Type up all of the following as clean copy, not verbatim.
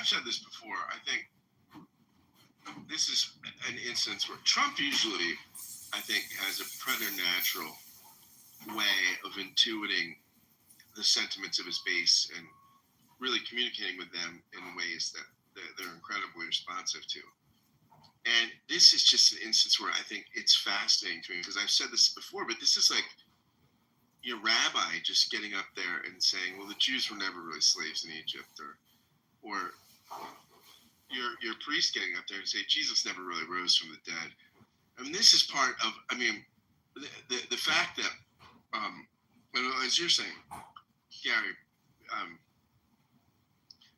I've said this before. I think this is an instance where Trump usually, I think, has a preternatural way of intuiting the sentiments of his base and really communicating with them in ways that they're incredibly responsive to. And this is just an instance where I think it's fascinating to me, because I've said this before, but this is like your rabbi just getting up there and saying, well, the Jews were never really slaves in Egypt, or your priest getting up there and say Jesus never really rose from the dead. I mean, this is part of, I mean, the fact that, as you're saying, Gary,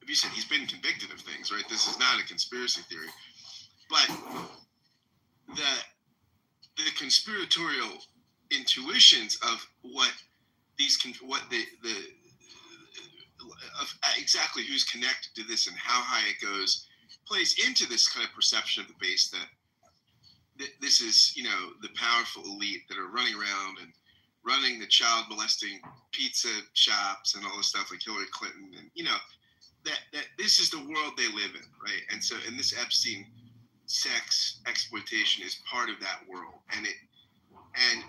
if you said he's been convicted of things, right? This is not a conspiracy theory, but the conspiratorial intuitions of of exactly who's connected to this and how high it goes plays into this kind of perception of the base that this is, the powerful elite that are running around and running the child molesting pizza shops and all this stuff like Hillary Clinton, and that this is the world they live in, right? And so, and this Epstein sex exploitation is part of that world, and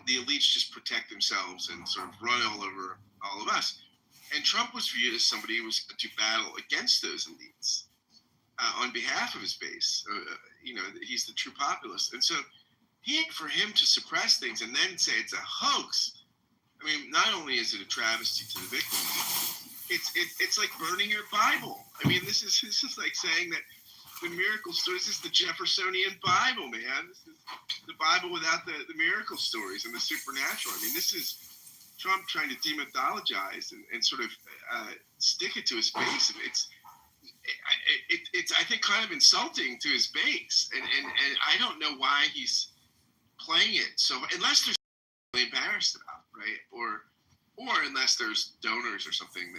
the elites just protect themselves and sort of run all over all of us. And Trump was viewed as somebody who was going to battle against those elites on behalf of his base. He's the true populist, and so for him to suppress things and then say it's a hoax. I mean, not only is it a travesty to the victims, it's like burning your Bible. I mean, this is like saying that the miracle stories is the Jeffersonian Bible, man. This is the Bible without the miracle stories and the supernatural. I mean, this is Trump trying to demythologize and sort of stick it to his base. It's I think kind of insulting to his base, and I don't know why he's playing it. So unless there's something embarrassed about, right, or unless there's donors or something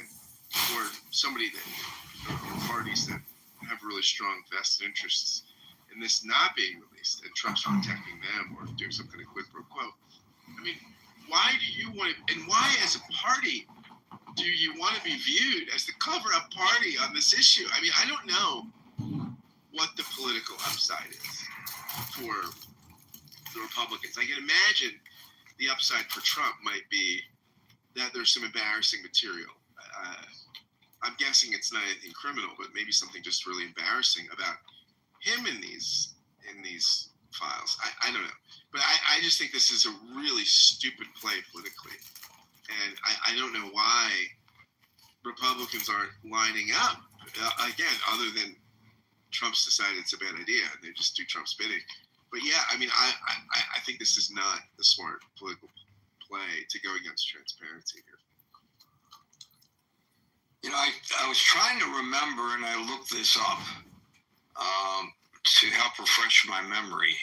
or somebody or parties that have really strong vested interests in this not being released, and Trump's protecting them or doing some kind of quid pro quo. I mean, why do you want to, and why as a party do you want to be viewed as the cover-up party on this issue? I mean, I don't know what the political upside is for the Republicans. I can imagine the upside for Trump might be that there's some embarrassing material. I'm guessing it's not anything criminal, but maybe something just really embarrassing about him in these files. I don't know. But I just think this is a really stupid play politically. And I don't know why Republicans aren't lining up, again, other than Trump's decided it's a bad idea. They just do Trump's bidding. But yeah, I mean, I think this is not the smart political play to go against transparency here. I was trying to remember, and I looked this up to help refresh my memory,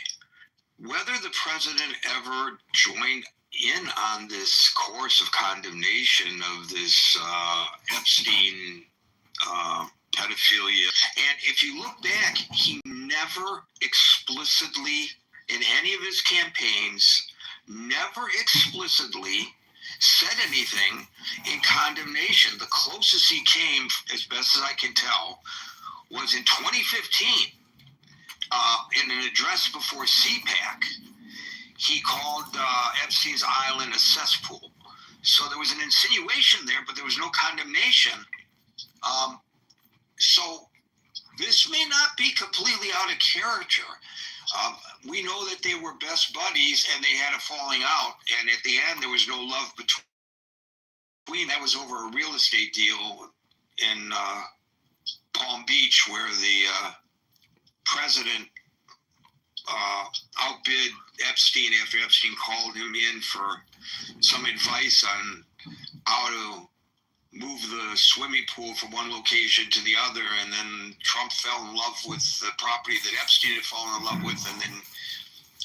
whether the president ever joined in on this course of condemnation of this Epstein pedophilia. And if you look back, he never explicitly, in any of his campaigns, never explicitly said anything in condemnation. The closest he came, as best as I can tell, was in 2015 in an address before CPAC. He called Epstein's Island a cesspool. So there was an insinuation there, but there was no condemnation. So this may not be completely out of character. We know that they were best buddies and they had a falling out. And at the end, there was no love between. That was over a real estate deal in Palm Beach where the president outbid Epstein after Epstein called him in for some advice on how to move the swimming pool from one location to the other, and then Trump fell in love with the property that Epstein had fallen in love with, and then,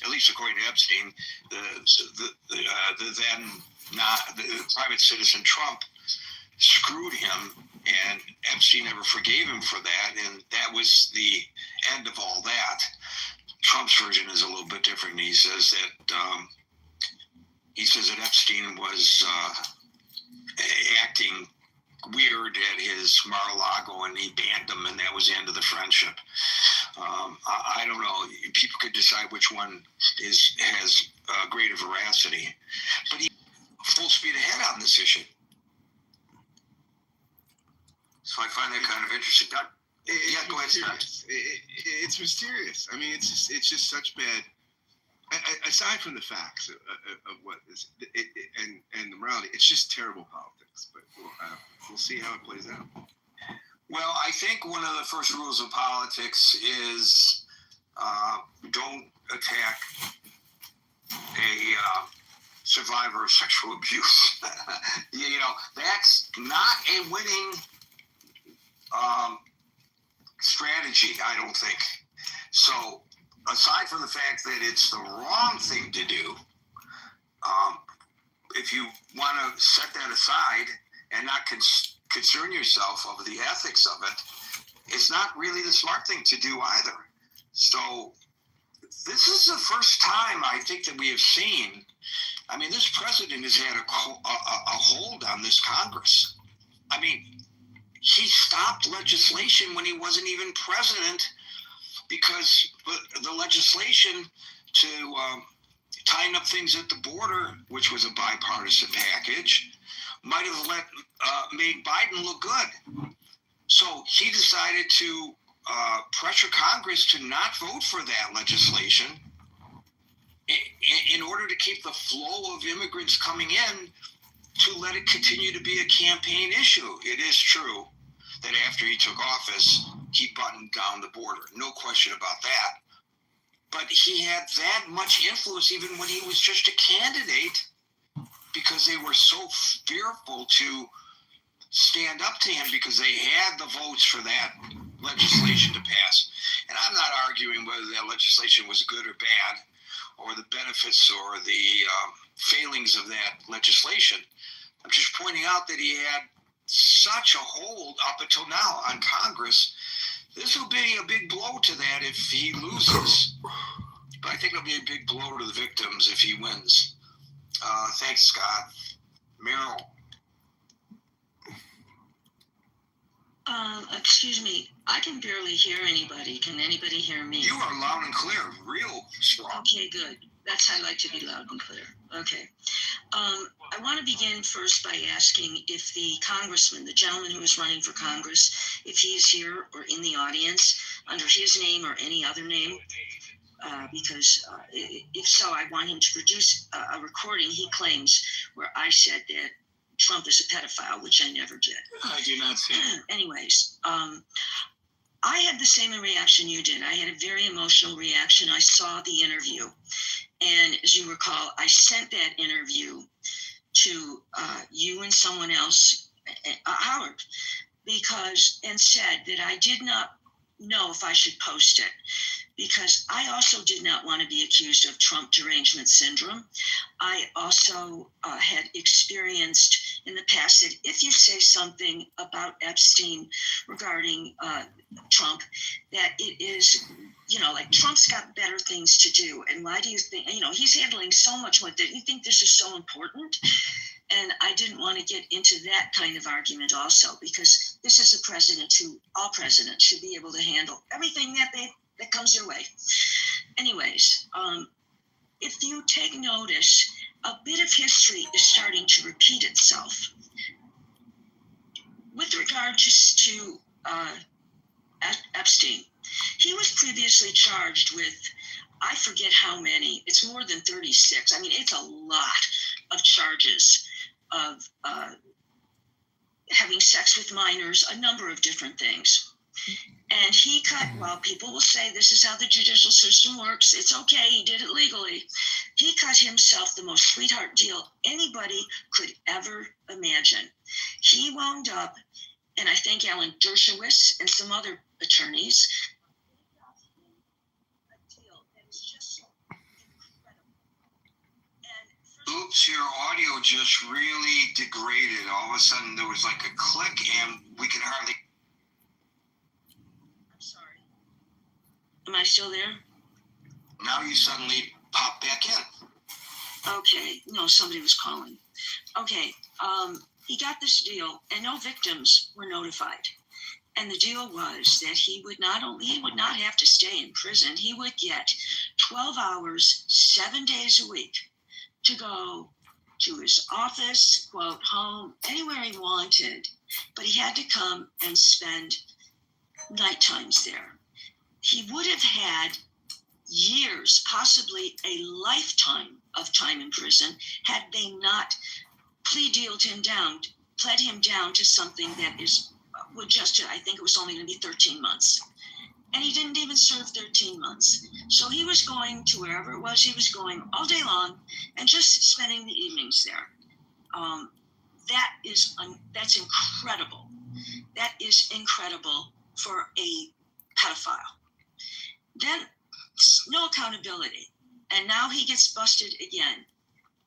at least according to Epstein, the private citizen Trump screwed him, and Epstein never forgave him for that, and that was the end of all that. Trump's version is a little bit different. He says that Epstein was acting weird at his Mar-a-Lago, and he banned him, and that was the end of the friendship. I don't know. People could decide which one has greater veracity, but he full speed ahead on this issue. So I find that kind of interesting. Yeah, go ahead, Scott. It's mysterious. I mean, it's just such bad. Aside from the facts of what is and the morality, it's just terrible politics. But we'll see how it plays out. Well, I think one of the first rules of politics is don't attack a survivor of sexual abuse. That's not a winning strategy, I don't think. So, aside from the fact that it's the wrong thing to do, if you want to set that aside and not concern yourself over the ethics of it, it's not really the smart thing to do either. So this is the first time I think that we have seen, I mean, this president has had a hold on this Congress. I mean, he stopped legislation when he wasn't even president because the legislation to tying up things at the border, which was a bipartisan package, might have made Biden look good. So he decided to pressure Congress to not vote for that legislation in order to keep the flow of immigrants coming in, to let it continue to be a campaign issue. It is true that after he took office, he buttoned down the border. No question about that. But he had that much influence even when he was just a candidate, because they were so fearful to stand up to him because they had the votes for that legislation to pass. And I'm not arguing whether that legislation was good or bad, or the benefits or the failings of that legislation. I'm just pointing out that he had such a hold up until now on Congress. This will be a big blow to that if he loses. But I think it'll be a big blow to the victims if he wins. Thanks, Scott. Meryl. Excuse me. I can barely hear anybody. Can anybody hear me? You are loud and clear. Real strong. Okay, good. That's how I like to be, loud and clear. Okay. I want to begin first by asking if the congressman, the gentleman who is running for Congress, if he is here or in the audience under his name or any other name, because if so, I want him to produce a recording he claims where I said that Trump is a pedophile, which I never did. I do not see it. Anyways, I had the same reaction you did. I had a very emotional reaction. I saw the interview. And as you recall, I sent that interview to you and someone else, Howard, and said that I did not know if I should post it, because I also did not want to be accused of Trump derangement syndrome. I also had experienced in the past that if you say something about Epstein regarding Trump, that it is, like Trump's got better things to do. And why do you think, he's handling so much more. That you think this is so important? And I didn't want to get into that kind of argument also, because this is a president who, all presidents should be able to handle everything that comes your way. Anyways, if you take notice, a bit of history is starting to repeat itself. With regard to Epstein, he was previously charged with, I forget how many, it's more than 36. I mean, it's a lot of charges of having sex with minors, a number of different things. And he cut, well, people will say this is how the judicial system works. It's okay, he did it legally. He cut himself the most sweetheart deal anybody could ever imagine. He wound up, and I thank Alan Dershowitz and some other attorneys, a deal that is just so incredible. Oops, your audio just really degraded. All of a sudden there was like a click and we could hardly. I'm sorry. Am I still there? Now you suddenly pop back in. Okay. No, somebody was calling. Okay. he got this deal, and no victims were notified. And the deal was that he would not have to stay in prison. He would get 12 hours, 7 days a week to go to his office, quote, home, anywhere he wanted. But he had to come and spend night times there. He would have had years, possibly a lifetime of time in prison had they not pled him down to something that I think it was only going to be 13 months. And he didn't even serve 13 months. So he was going to wherever it was he was going all day long and just spending the evenings there. That's incredible. That is incredible for a pedophile. Then no accountability. And now he gets busted again.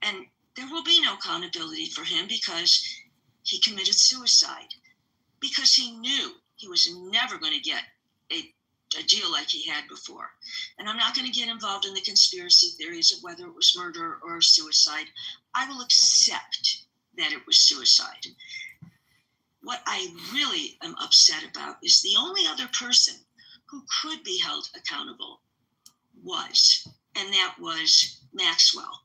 And there will be no accountability for him because he committed suicide. Because he knew he was never going to get a deal like he had before. And I'm not going to get involved in the conspiracy theories of whether it was murder or suicide. I will accept that it was suicide. What I really am upset about is the only other person who could be held accountable and that was Maxwell.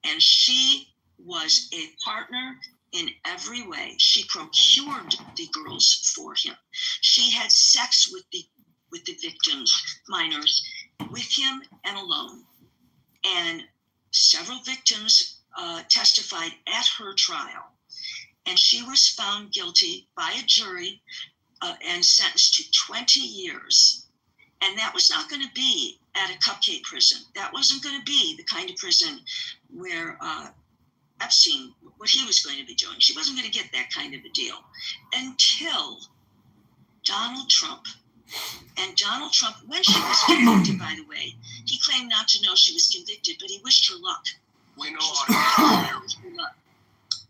And she was a partner in every way. She procured the girls for him. She had sex with the victims, minors, with him and alone. And several victims testified at her trial. And she was found guilty by a jury and sentenced to 20 years. And that was not going to be at a cupcake prison. That wasn't going to be the kind of prison where Epstein, what he was going to be doing. She wasn't going to get that kind of a deal until Donald Trump. And Donald Trump, when she was convicted, by the way, he claimed not to know she was convicted, but he wished her luck. We know how to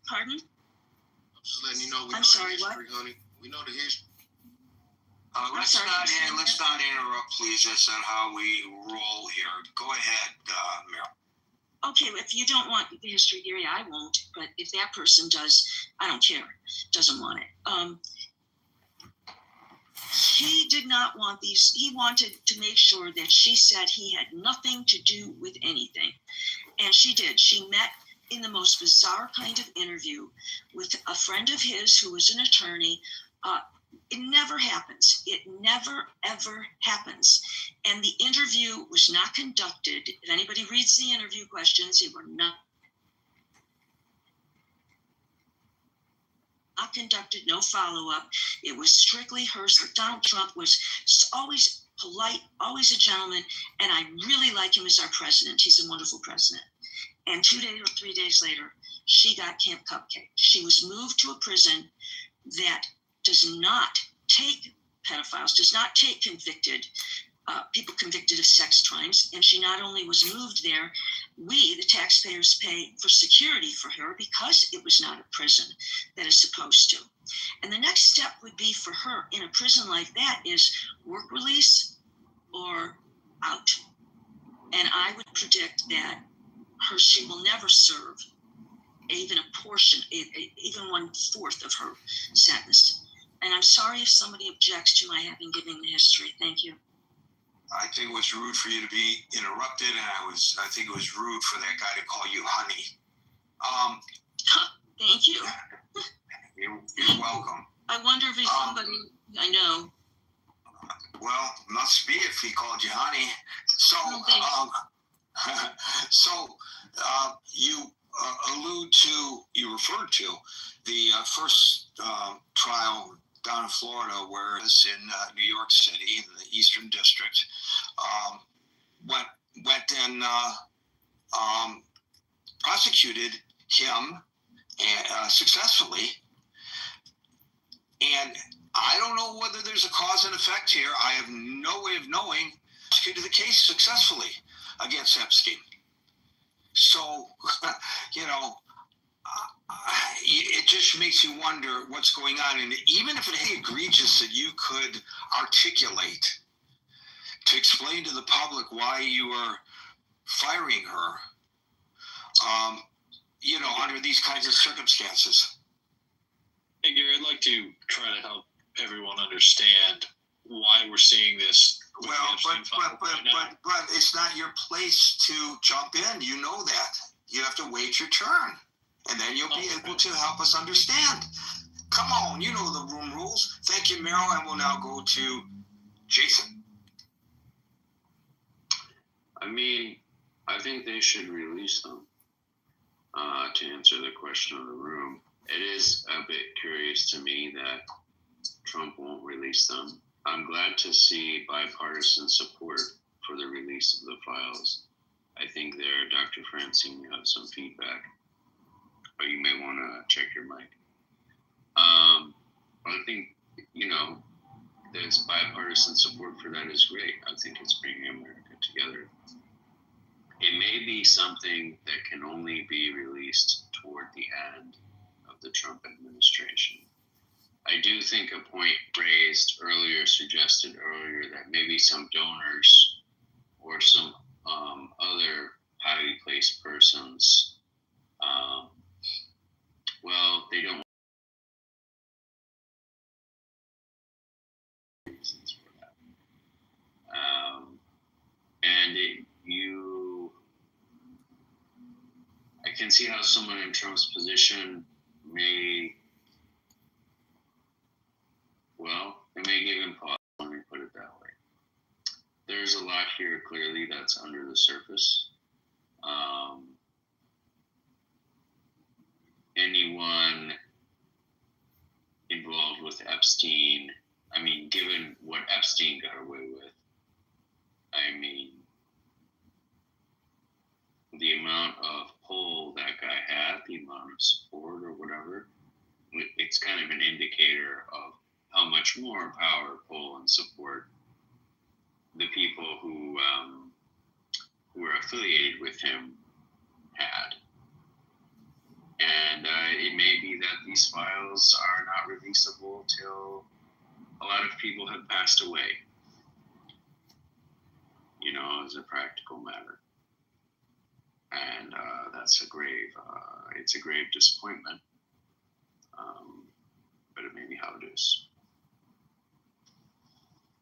Pardon? I'm just letting you know. I'm sorry, what? Honey. We know the history. Let's not interrupt, please. That's not how we roll here. Go ahead, Meryl. Okay, if you don't want the history, Gary, I won't. But if that person does, I don't care. Doesn't want it. He did not want these. He wanted to make sure that she said he had nothing to do with anything. And she did. She met in the most bizarre kind of interview with a friend of his who was an attorney. It never happens. It never, ever happens. And the interview was not conducted. If anybody reads the interview questions, they were not conducted, no follow-up. It was strictly hers. Donald Trump was always polite, always a gentleman, and I really like him as our president. He's a wonderful president. And 2 days or 3 days later, she got Camp Cupcake. She was moved to a prison that does not take pedophiles, does not take people convicted of sex crimes. And she not only was moved there, we, the taxpayers, pay for security for her because it was not a prison that is supposed to. And the next step would be for her in a prison like that is work release or out. And I would predict that she will never serve even a portion, even 1/4 of her sentence. And I'm sorry if somebody objects to my having given the history. Thank you. I think it was rude for you to be interrupted, and I think it was rude for that guy to call you honey. Thank you. You're welcome. I wonder if he's somebody I know. Well, must be if he called you honey. So, you referred to the first trial down in Florida, where it's in New York City in the Eastern District, went and prosecuted him successfully. And I don't know whether there's a cause and effect here. I have no way of knowing. Prosecuted the case successfully against Epstein. So, it just makes you wonder what's going on. And even if it's egregious that you could articulate to explain to the public why you are firing her, under these kinds of circumstances. Hey, Gary, I'd like to try to help everyone understand why we're seeing this. with the Well, Epstein file right now. but it's not your place to jump in. You know that. You have to wait your turn, and then you'll be able to help us understand. Come on, you know the room rules. Thank you, Meryl, and we'll now go to Jason. I mean, I think they should release them. To answer the question of the room, it is a bit curious to me that Trump won't release them. I'm glad to see bipartisan support for the release of the files. I think there, Dr. Francine, you have some feedback, or you may want to check your mic. I think, there's bipartisan support for that is great. I think it's bringing America together. It may be something that can only be released toward the end of the Trump administration. I do think a point suggested earlier, that maybe some donors or some other highly placed persons, they don't want reasons for that. I can see how someone in Trump's position may give him pause. Let me put it that way. There's a lot here clearly that's under the surface. Anyone involved with Epstein, given what Epstein got away with, the amount of pull that guy had, the amount of support or whatever, it's kind of an indicator of how much more power, pull, and support the people who were affiliated with him had. And it may be that these files are not releasable till a lot of people have passed away, as a practical matter. And that's it's a grave disappointment. But it may be how it is.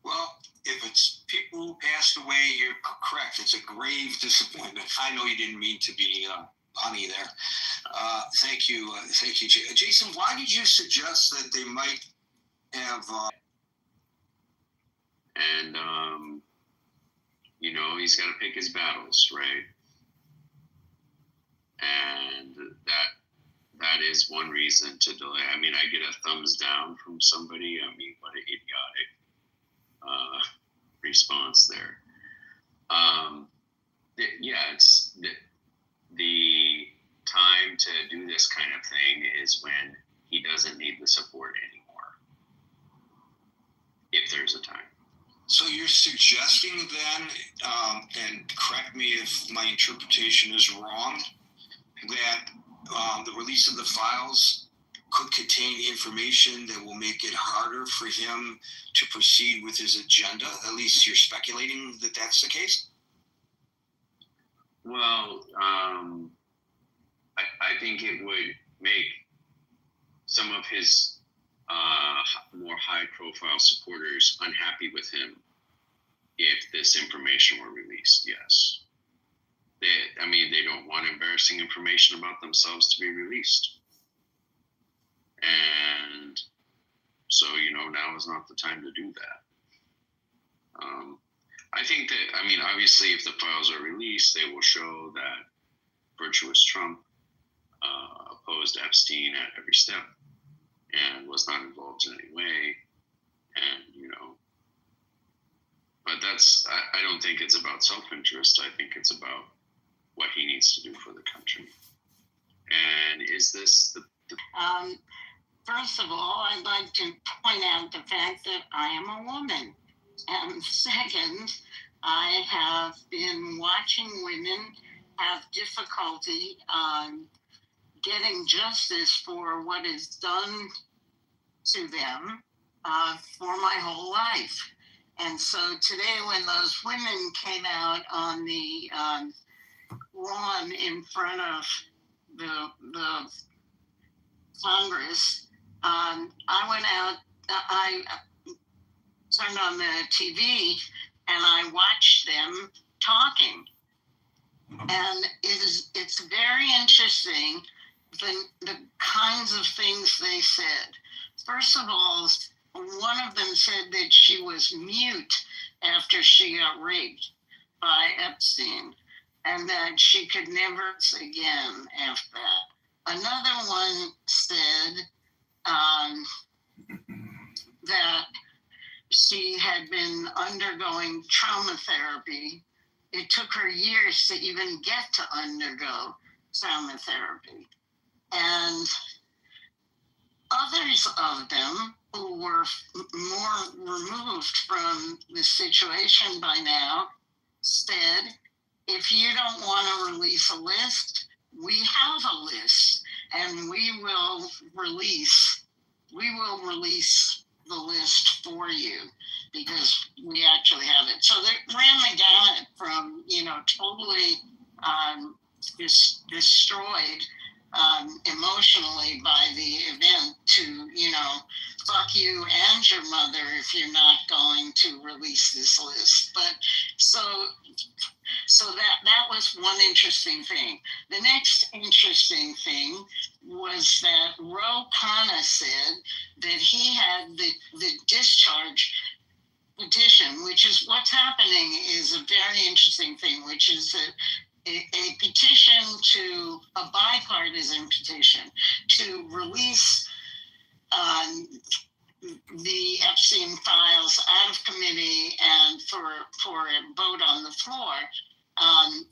Well, if it's people who passed away, you're correct. It's a grave disappointment. I know you didn't mean to be punny there. Thank you, Jason. Why did you suggest that they might have? And he's got to pick his battles, right? And that is one reason to delay. I get a thumbs down from somebody. What an idiotic response there. It's the time to do this kind of thing is when he doesn't need the support anymore, if there's a time. So you're suggesting then, and correct me if my interpretation is wrong, that the release of the files could contain information that will make it harder for him to proceed with his agenda? At least you're speculating that that's the case? Well, I think it would make some of his more high-profile supporters unhappy with him if this information were released, yes. They don't want embarrassing information about themselves to be released. And so, now is not the time to do that. I think that, obviously, if the files are released, they will show that virtuous Trump opposed Epstein at every step and was not involved in any way. And, but I don't think it's about self-interest. I think it's about what he needs to do for the country. And is this the First of all, I'd like to point out the fact that I am a woman. And second, I have been watching women have difficulty getting justice for what is done to them for my whole life. And so today, when those women came out on the lawn in front of the Congress I went out, I turned on the TV and I watched them talking. And it's very interesting the kinds of things they said. First of all, one of them said that she was mute after she got raped by Epstein and that she could never again after that. Another one said that she had been undergoing trauma therapy. It took her years to even get to undergo trauma therapy. And others of them who were more removed from the situation by now said, if you don't want to release a list, we have a list and we will release the list for you because we actually have it. So they ran the gamut from, totally destroyed emotionally by the event to, fuck you and your mother if you're not going to release this list. But so that was one interesting thing. The next interesting thing was that Ro Khanna said that he had the discharge petition, which is what's happening is a very interesting thing, which is a petition to a bipartisan petition to release the Epstein files out of committee and for a vote on the floor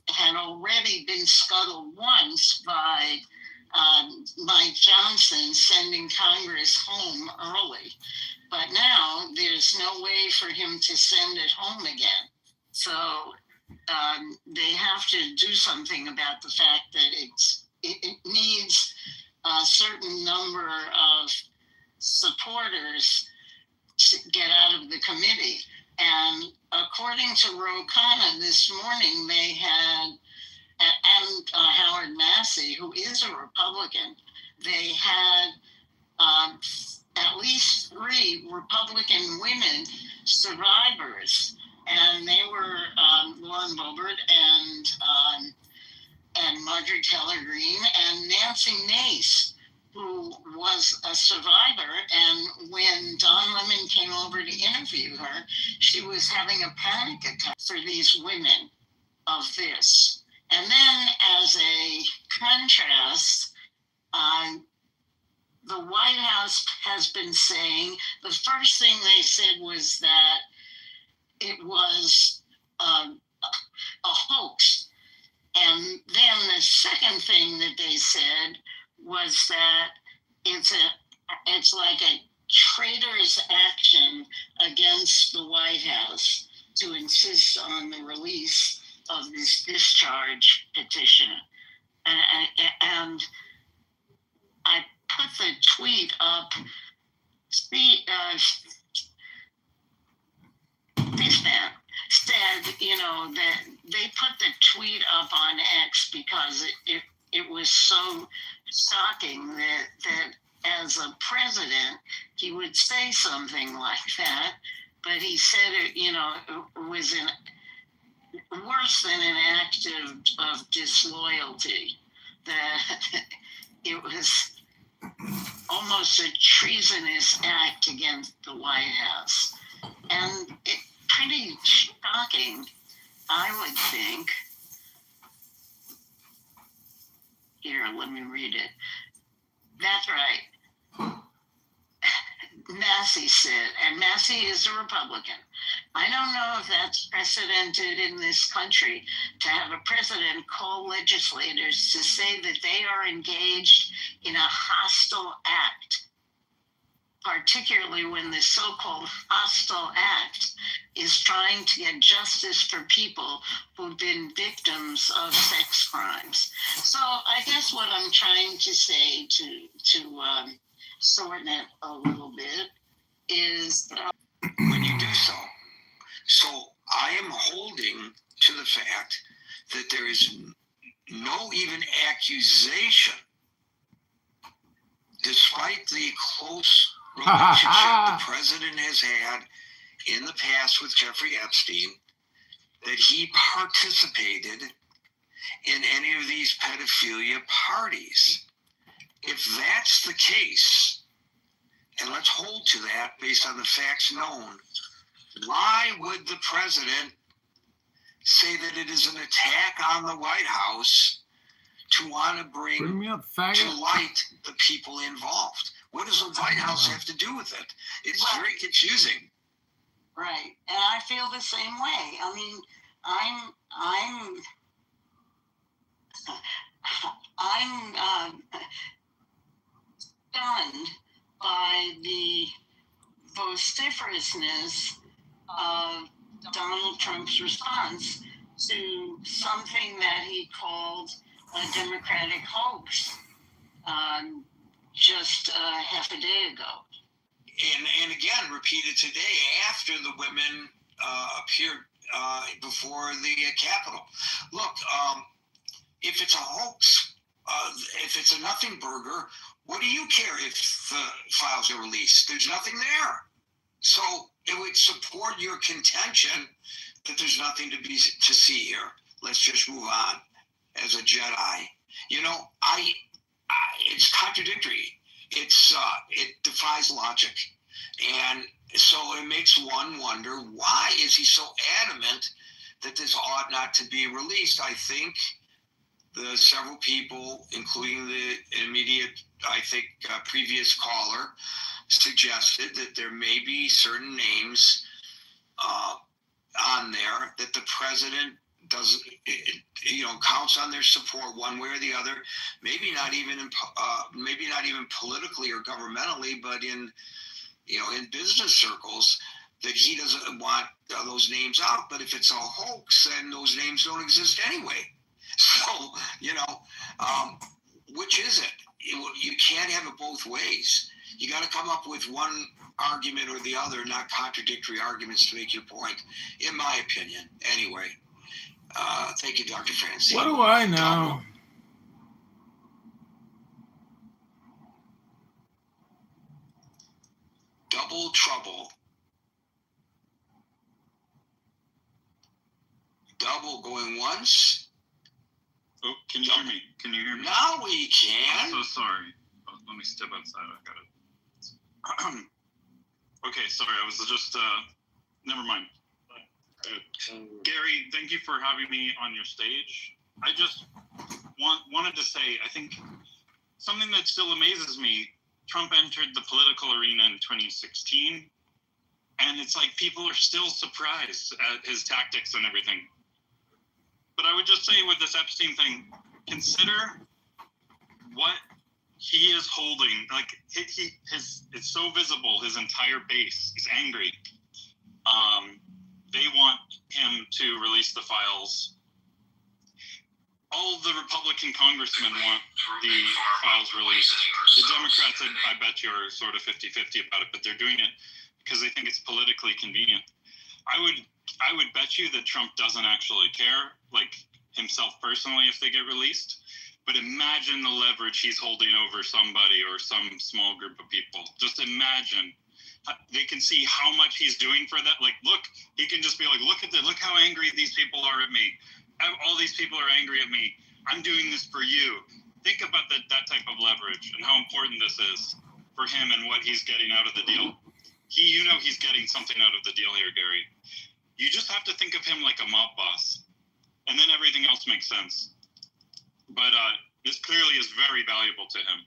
had already been scuttled once by Mike Johnson sending Congress home early. But now there's no way for him to send it home again. So they have to do something about the fact that it needs a certain number of supporters to get out of the committee. And according to Ro Khanna this morning, they had, and Howard Massey, who is a Republican, they had at least 3 Republican women survivors. And they were Lauren Boebert and Marjorie Taylor Greene and Nancy Mace, who was a survivor. And when Don Lemon came over to interview her, she was having a panic attack for these women of this. And then as a contrast, the White House has been saying, the first thing they said was that it was a hoax. And then the second thing that they said was that it's like a traitor's action against the White House to insist on the release of this discharge petition. And I put the tweet up. This man said, that they put the tweet up on X because it was so shocking that as a president, he would say something like that. But he said it was worse than an act of disloyalty, that it was almost a treasonous act against the White House. And it's pretty shocking, I would think. Here, let me read it. That's right. Massey said, and Massey is a Republican, I don't know if that's precedented in this country to have a president call legislators to say that they are engaged in a hostile act, particularly when the so-called hostile act is trying to get justice for people who've been victims of sex crimes. So I guess what I'm trying to say to shorten it a little bit is when you do so. So I am holding to the fact that there is no even accusation despite the close relationship the president has had in the past with Jeffrey Epstein, that he participated in any of these pedophilia parties. If that's the case, and let's hold to that based on the facts known, why would the president say that it is an attack on the White House to want to bring me up, to faggot. light the people involved? What does the White House have to do with it? It's very confusing. Right, and I feel the same way. I mean, I'm stunned by the vociferousness of Donald Trump's response to something that he called a Democratic hoax just half a day ago. And again, repeated today after the women appeared before the Capitol. Look, if it's a hoax, if it's a nothing burger, what do you care if the files are released? There's nothing there. So it would support your contention that there's nothing to see here. Let's just move on as a Jedi. You know, it's contradictory. It defies logic. And so it makes one wonder, why is he so adamant that this ought not to be released? I think the several people, including the immediate, previous caller, suggested that there may be certain names on there that the president doesn't, counts on their support one way or the other. Maybe not even politically or governmentally, but in business circles, that he doesn't want those names out. But if it's a hoax, then those names don't exist anyway. So, which is it? You can't have it both ways. You got to come up with one argument or the other, not contradictory arguments to make your point, in my opinion. Anyway, thank you, Dr. Francine. What do I know? Double trouble. Double going once. Oh, can you hear me? Can you hear me? Now we can. I'm so sorry. Let me step outside. I got it. Okay, sorry. I was just, never mind. Gary, thank you for having me on your stage. I just wanted to say, I think something that still amazes me, Trump entered the political arena in 2016, and it's like people are still surprised at his tactics and everything. But I would just say with this Epstein thing, consider what he is holding. Like it's so visible. His entire base is angry. They want him to release the files. All the Republican congressmen want the files released. The Democrats, I bet you, are sort of 50-50 about it, but they're doing it because they think it's politically convenient. I would bet you that Trump doesn't actually care, like himself personally, if they get released. But imagine the leverage he's holding over somebody or some small group of people. Just imagine. They can see how much he's doing for that. Like, look, he can just be like, look how angry these people are at me. All these people are angry at me. I'm doing this for you. Think about that type of leverage and how important this is for him and what he's getting out of the deal. He's getting something out of the deal here, Gary. You just have to think of him like a mob boss, and then everything else makes sense. But this clearly is very valuable to him.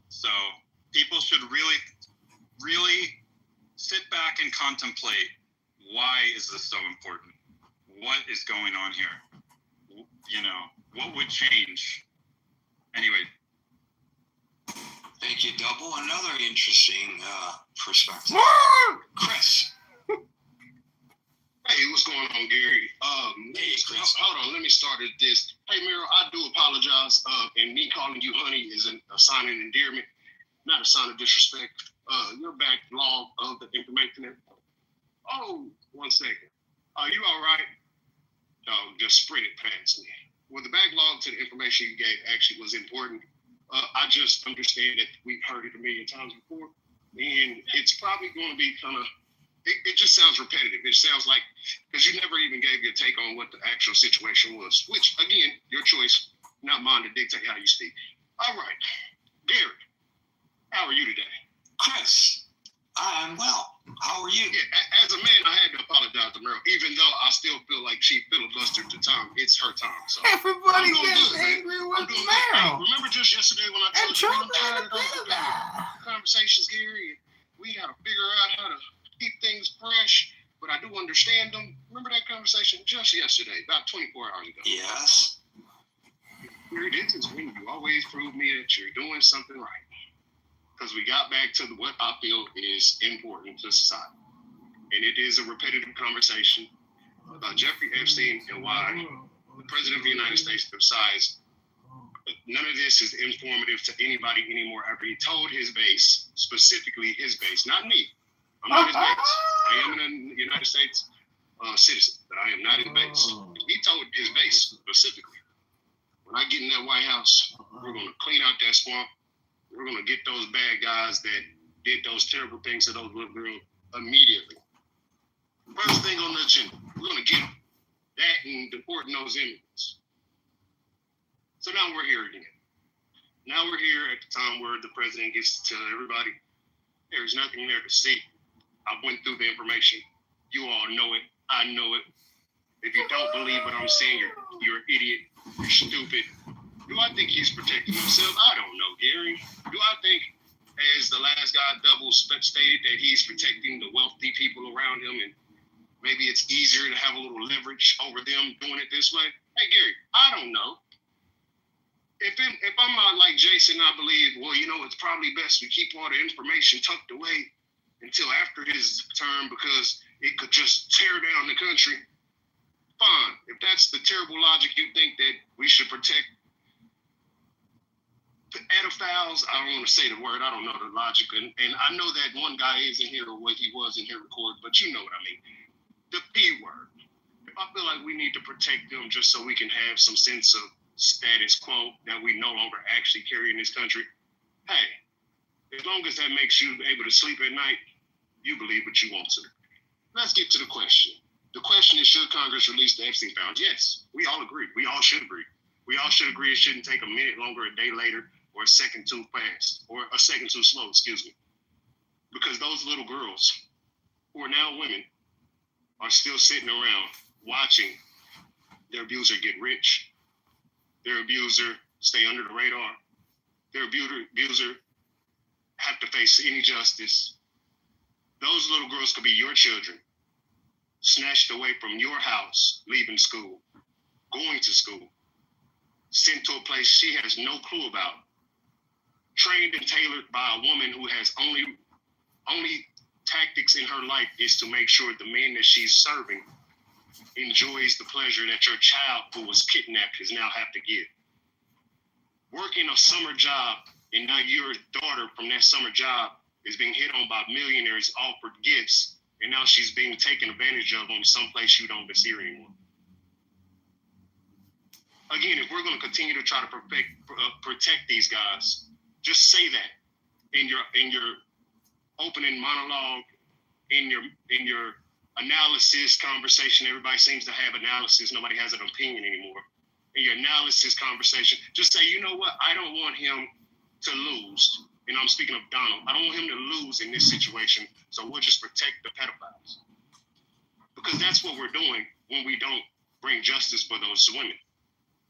So people should really, really sit back and contemplate, why is this so important? What is going on here? What would change? Anyway. Thank you, Double. Another interesting perspective. Chris. Hey, what's going on, Gary? Hey, Chris. Hold on, let me start at this. Hey, Miro, I do apologize. And me calling you honey is a sign of endearment, not a sign of disrespect. Your backlog of the information. Oh, 1 second. Are you all right? Dog just sprinted past me. Well, the backlog to the information you gave actually was important. I just understand that we've heard it a million times before, and it's probably going to be kind of. It just sounds repetitive. It sounds like because you never even gave your take on what the actual situation was, which again, your choice, not mine to dictate how you speak. All right, Gary, how are you today? Chris, I'm well. How are you? Yeah, as a man, I had to apologize to Meryl, even though I still feel like she filibustered the time. It's her time. So Everybody I'm doing gets good, man. angry I'm with doing good. Hey, Meryl. remember just yesterday when I And told you Trump I'm had tired a of those better. conversations, Gary? We got to figure out how to keep things fresh, but I do understand them. Remember that conversation just yesterday, about 24 hours ago? Yes. Gary, this is when you always prove me that you're doing something right. Because we got back to what I feel is important to society. And it is a repetitive conversation about Jeffrey Epstein and why the President of the United States decides none of this is informative to anybody anymore after he told his base, specifically his base, not me. I'm not his base. I am a United States citizen, but I am not his base. He told his base specifically, when I get in that White House, we're going to clean out that swamp. We're going to get those bad guys that did those terrible things to those little girls immediately. First thing on the agenda, we're going to get that and deporting those immigrants. So now we're here again. Now we're here at the time where the president gets to tell everybody, there's nothing there to see. I went through the information. You all know it. I know it. If you don't believe what I'm saying, you're an idiot. You're stupid. Do I think he's protecting himself? I don't know, Gary. Do I think, as the last guy double stated, that he's protecting the wealthy people around him and maybe it's easier to have a little leverage over them doing it this way? Hey, Gary, I don't know. If I'm not like Jason, I believe, well, it's probably best we keep all the information tucked away until after his term because it could just tear down the country. Fine. If that's the terrible logic you think that we should protect pedophiles, I don't want to say the word, I don't know the logic. And I know that one guy is in here or what he was in here recording, but you know what I mean. The P word. If I feel like we need to protect them just so we can have some sense of status quo that we no longer actually carry in this country, hey, as long as that makes you able to sleep at night, you believe what you want to. Let's get to the question. The question is, should Congress release the Epstein files? Yes, we all agree. We all should agree. We all should agree it shouldn't take a minute longer, a day later, or a second too fast, or a second too slow, because those little girls, who are now women, are still sitting around watching their abuser get rich, their abuser stay under the radar, their abuser have to face any justice. Those little girls could be your children, snatched away from your house, leaving school, going to school, sent to a place she has no clue about, trained and tailored by a woman who has only tactics in her life is to make sure the man that she's serving enjoys the pleasure that your child who was kidnapped is now have to give. Working a summer job, and now your daughter from that summer job is being hit on by millionaires offered gifts, and now she's being taken advantage of on someplace you don't see her anymore. Again, if we're going to continue to try to protect these guys, just say that in your opening monologue, in your analysis conversation. Everybody seems to have analysis. Nobody has an opinion anymore. In your analysis conversation, just say, you know what? I don't want him to lose. And I'm speaking of Donald. I don't want him to lose in this situation. So we'll just protect the pedophiles. Because that's what we're doing when we don't bring justice for those women.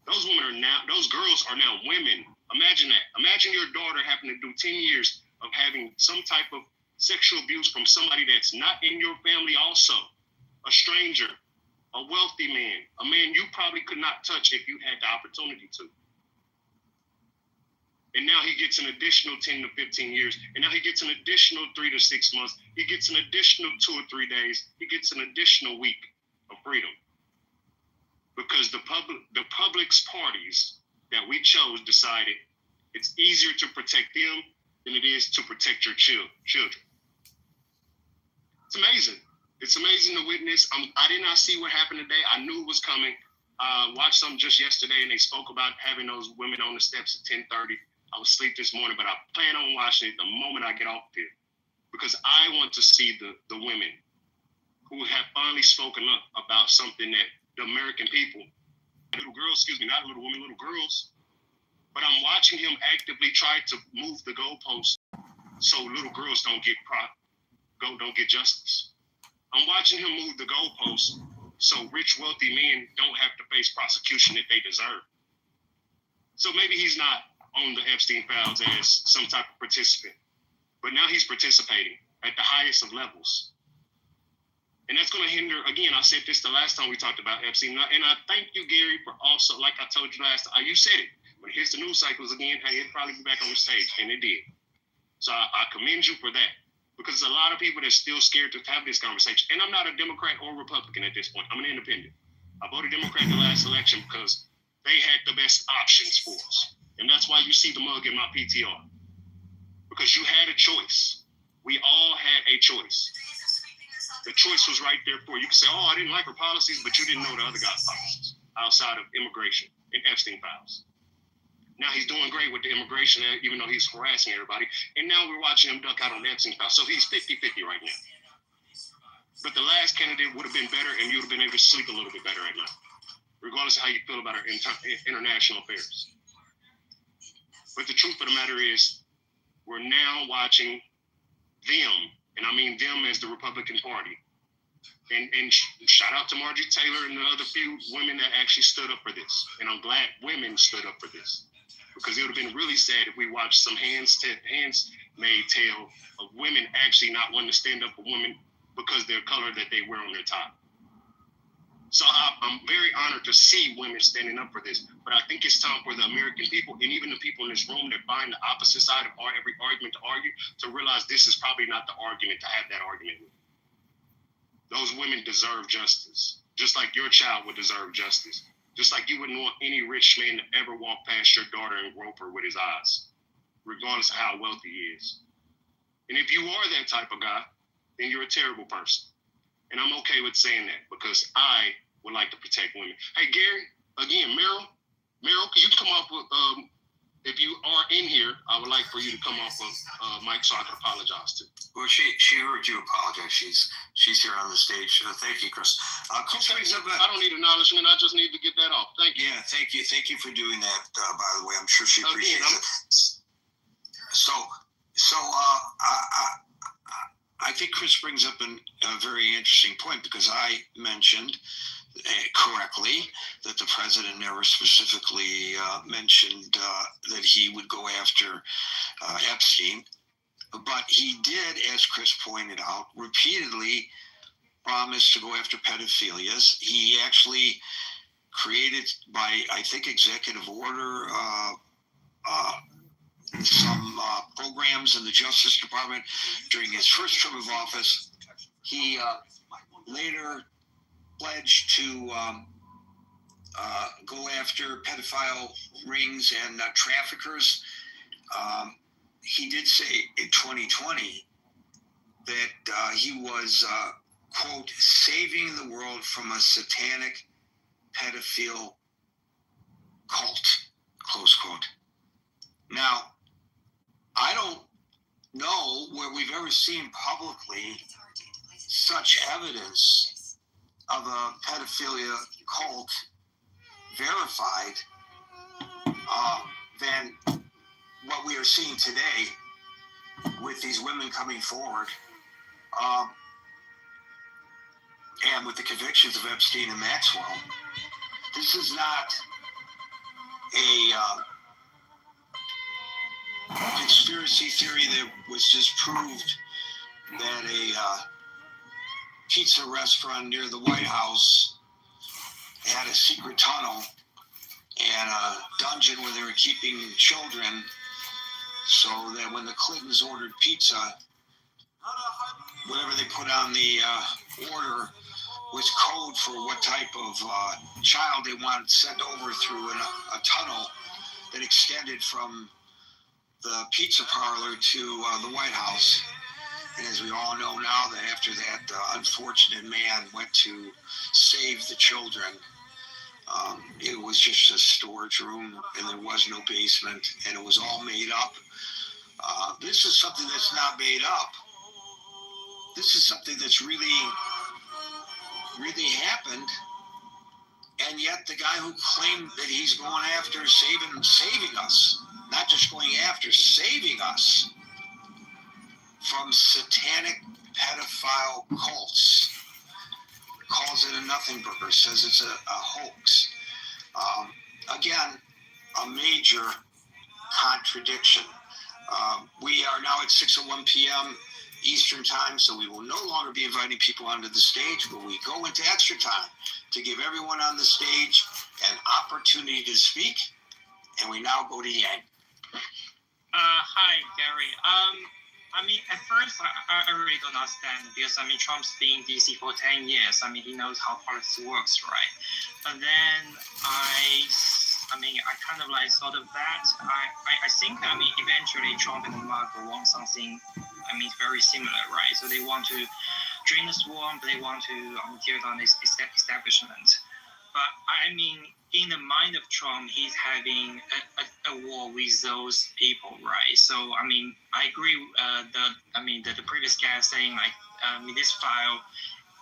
Those girls are now women. Imagine that. Imagine your daughter having to do 10 years of having some type of sexual abuse from somebody that's not in your family also. A stranger, a wealthy man, a man you probably could not touch if you had the opportunity to. And now he gets an additional 10 to 15 years. And now he gets an additional 3 to 6 months. He gets an additional 2 or 3 days. He gets an additional week of freedom. Because the public's parties that we chose decided it's easier to protect them than it is to protect your children. It's amazing. It's amazing to witness. I did not see what happened today. I knew it was coming. Watched something just yesterday, and they spoke about having those women on the steps at 10:30 I was asleep this morning, but I plan on watching it the moment I get off here because I want to see the women who have finally spoken up about something that the American people, little girls, not little women, little girls, but I'm watching him actively try to move the goalposts so little girls don't get justice. I'm watching him move the goalposts so rich, wealthy men don't have to face prosecution that they deserve. So maybe he's not on the Epstein files as some type of participant, but now he's participating at the highest of levels. And that's going to hinder, again, I said this the last time we talked about Epstein, and I thank you, Gary, for also, like I told you last time, you said it, when it hits the news cycles again, hey, it'll probably be back on the stage, and it did. So I commend you for that, because there's a lot of people that's still scared to have this conversation. And I'm not a Democrat or Republican at this point. I'm an independent. I voted Democrat the last election because they had the best options for us. And that's why you see the mug in my PTR, because you had a choice. We all had a choice. The choice was right there for you. You can say, oh, I didn't like her policies, but you didn't know the other guy's policies outside of immigration and Epstein files. Now he's doing great with the immigration, even though he's harassing everybody. And now we're watching him duck out on the Epstein files. So he's 50-50 right now. But the last candidate would have been better, and you would have been able to sleep a little bit better at night, regardless of how you feel about our international affairs. But the truth of the matter is, we're now watching them, and I mean them as the Republican Party. And shout out to Marjorie Taylor and the other few women that actually stood up for this. And I'm glad women stood up for this, because it would have been really sad if we watched some hands-made tale of women actually not wanting to stand up for women because their color that they wear on their top. So I'm very honored to see women standing up for this. But I think it's time for the American people, and even the people in this room that find the opposite side of every argument to argue, to realize this is probably not the argument to have that argument with. Those women deserve justice, just like your child would deserve justice. Just like you wouldn't want any rich man to ever walk past your daughter and grope her with his eyes, regardless of how wealthy he is. And if you are that type of guy, then you're a terrible person. And I'm okay with saying that, because I would like to protect women. Hey, Gary, again, Meryl, can you come off with, if you are in here, I would like for you to come off of Mike so I can apologize to. Well, she heard you apologize. She's here on the stage. Thank you, Chris. Chris brings up I don't need acknowledgement. I just need to get that off. Thank you. Yeah, thank you. Thank you for doing that, by the way. I'm sure she appreciates it. I think Chris brings up a very interesting point, because I mentioned correctly that the president never specifically mentioned that he would go after Epstein. But he did, as Chris pointed out, repeatedly promise to go after pedophilias. He actually created, by, I think, executive order, some programs in the Justice Department during his first term of office. He later pledged to go after pedophile rings and traffickers. He did say in 2020 that he was, quote, saving the world from a satanic pedophile cult, close quote. Now, I don't know where we've ever seen publicly such evidence of a pedophilia cult verified than what we are seeing today with these women coming forward, and with the convictions of Epstein and Maxwell. This is not a conspiracy theory that was just proved that a pizza restaurant near the White House had a secret tunnel and a dungeon where they were keeping children, so that when the Clintons ordered pizza, whatever they put on the order was code for what type of child they wanted sent over through a tunnel that extended from the pizza parlor to the White House. And as we all know now, that after that unfortunate man went to save the children, It was just a storage room, and there was no basement, and it was all made up. This is something that's not made up. This is something that's really happened. And yet the guy who claimed that he's going after saving us, not just going after, saving us from satanic pedophile cults, calls it a nothing burger, says it's a hoax. Again, a major contradiction. We are now at 6:01 p.m. Eastern time, so we will no longer be inviting people onto the stage, but we go into extra time to give everyone on the stage an opportunity to speak, and we now go to Yang. Hi, Gary. I mean, at first, I really don't understand because, I mean, Trump's been in DC for 10 years. I mean, he knows how politics works, right? But then I kind of like thought of that. I think, I mean, eventually Trump and MAGA want something, I mean, very similar, right? So they want to drain the swamp, they want to tear down this establishment. But I mean, in the mind of Trump, he's having a war with those people, right? So I mean, I agree. The previous guy saying like, this file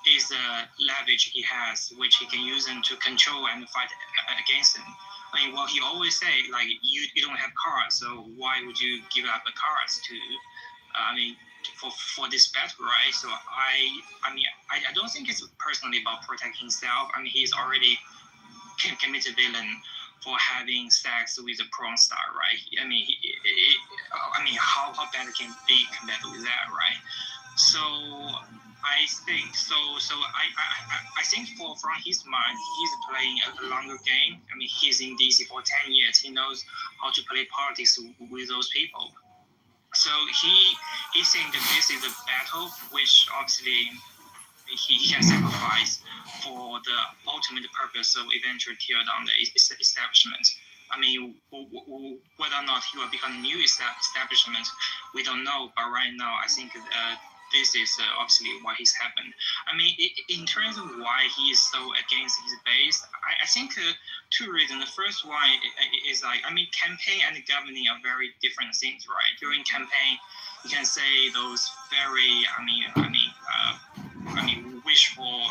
is a leverage he has, which he can use them to control and fight against him. I mean, well, he always say like, you don't have cards, so why would you give up the cards to? For this battle, right? So I don't think it's personally about protecting himself. I mean, he's already committed villain for having sex with a porn star, right? I mean, how bad it can be compared with that, right? So I think I think from his mind, he's playing a longer game. I mean, he's in DC for 10 years. He knows how to play politics with those people. So he think that this is a battle which obviously he can sacrifice for the ultimate purpose of eventually tear down the establishment. I mean, whether or not he will become a new establishment, we don't know. But right now, I think this is obviously what has happened. I mean, in terms of why he is so against his base, I think two reasons. The first one is like, I mean, campaign and governing are very different things, right? During campaign, you can say those very, wishful,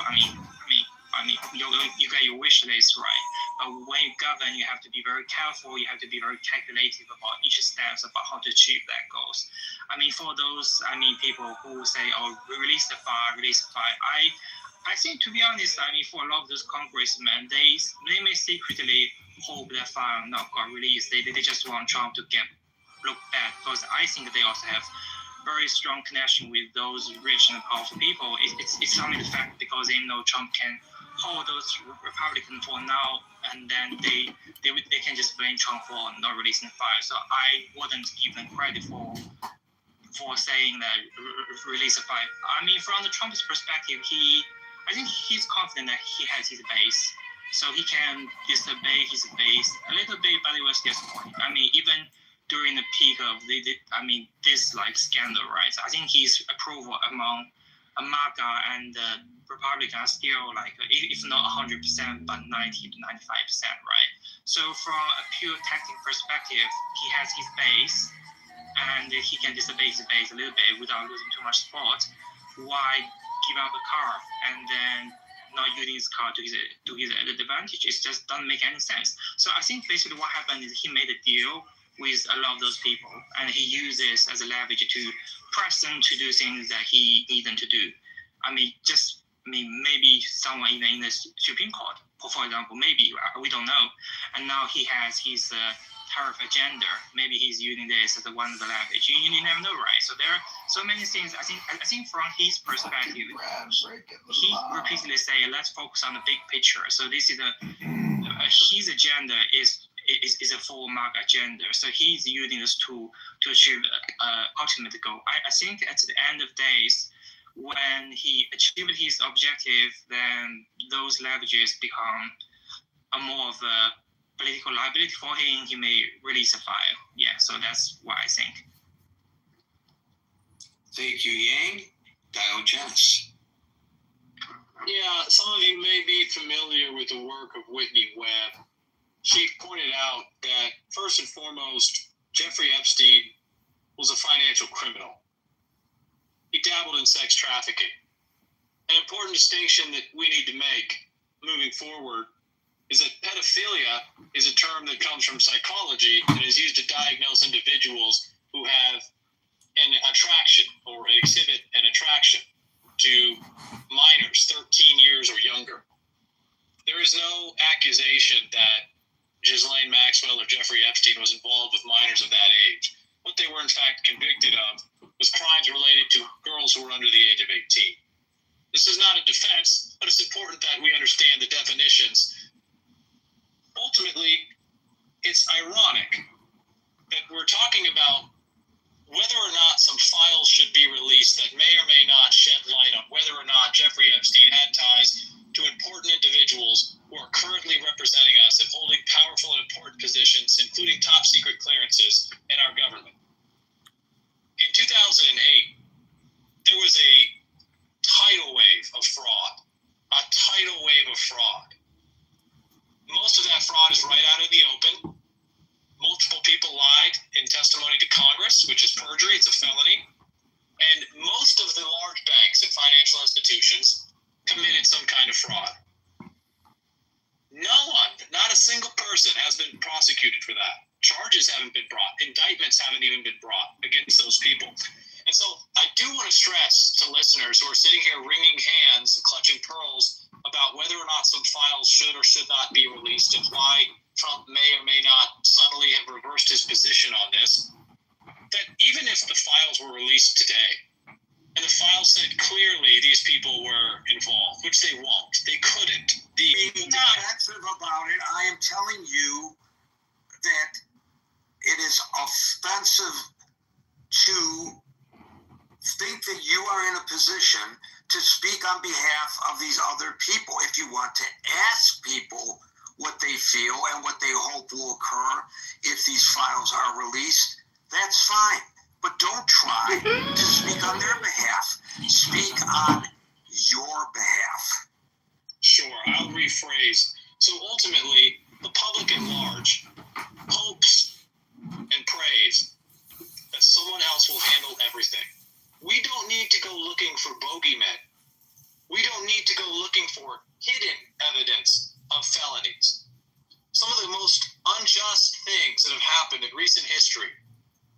you got your wish list, right? But when you govern, you have to be very careful. You have to be very calculative about each step about how to achieve that goals. I mean, for those, people who say, "Oh, release the file." I think, to be honest, I mean, for a lot of those congressmen, they may secretly hope that file not got released. They just want Trump to look bad, because I think they also have very strong connection with those rich and powerful people. It's only the fact because they know Trump can hold those Republicans for now, and then they can just blame Trump for not releasing the file. So I wouldn't give them credit for saying that release a file. I mean, from the Trump's perspective, I think he's confident that he has his base, so he can disobey his base a little bit, but it was just point. I mean, even during the peak of this like scandal, right? I think his approval among MAGA and Republicans are still like, if not 100%, but 90 to 95%, right? So from a pure tactic perspective, he has his base, and he can disobey his base a little bit without losing too much support. Why give out the car and then not using his car to his advantage? It just doesn't make any sense. So I think basically what happened is he made a deal with a lot of those people, and he used this as a leverage to press them to do things that he needs them to do. Maybe someone even in the Supreme Court, for example, maybe, we don't know. And now he has his tariff agenda. Maybe he's using this as one of the leverage. You never know, right? So there are so many things. I think from his perspective, he repeatedly say, let's focus on the big picture. So this is his agenda is a full MAGA agenda. So he's using this tool to achieve ultimate goal. I think at the end of days, when he achieved his objective, then those leverages become a more of a political liability for him. He may release a file. Yeah, so that's what I think. Thank you, Yang. Diogenes. Yeah, some of you may be familiar with the work of Whitney Webb, she pointed out that, first and foremost, Jeffrey Epstein was a financial criminal. He dabbled in sex trafficking. An important distinction that we need to make moving forward is that pedophilia is a term that comes from psychology and is used to diagnose individuals who have an attraction or exhibit an attraction to minors 13 years or younger. There is no accusation that Ghislaine Maxwell or Jeffrey Epstein was involved with minors of that age. What they were in fact convicted of was crimes related to girls who were under the age of 18. This is not a defense, but it's important that we understand the definitions. Ultimately, it's ironic that we're talking about whether or not some files should be released that may or may not shed light on whether or not Jeffrey Epstein had ties to important individuals who are currently representing us and holding powerful and important positions, including top secret clearances in our government. In 2008, there was a tidal wave of fraud. A tidal wave of fraud. Most of that fraud is right out in the open. Multiple people lied in testimony to Congress, which is perjury, it's a felony. And most of the large banks and financial institutions committed some kind of fraud. No one, not a single person, has been prosecuted for that. Charges haven't been brought. Indictments haven't even been brought against those people. And so I do want to stress to listeners who are sitting here wringing hands and clutching pearls about whether or not some files should or should not be released and why Trump may or may not suddenly have reversed his position on this, that even if the files were released today, and the files said clearly these people were involved, which they won't, they couldn't. Being defensive about it, I am telling you that it is offensive to think that you are in a position to speak on behalf of these other people. If you want to ask people what they feel and what they hope will occur if these files are released, that's fine. But don't try to speak on their behalf. Speak on your behalf. Sure, I'll rephrase. So ultimately, the public at large hopes and prays that someone else will handle everything. We don't need to go looking for bogeymen. We don't need to go looking for hidden evidence of felonies. Some of the most unjust things that have happened in recent history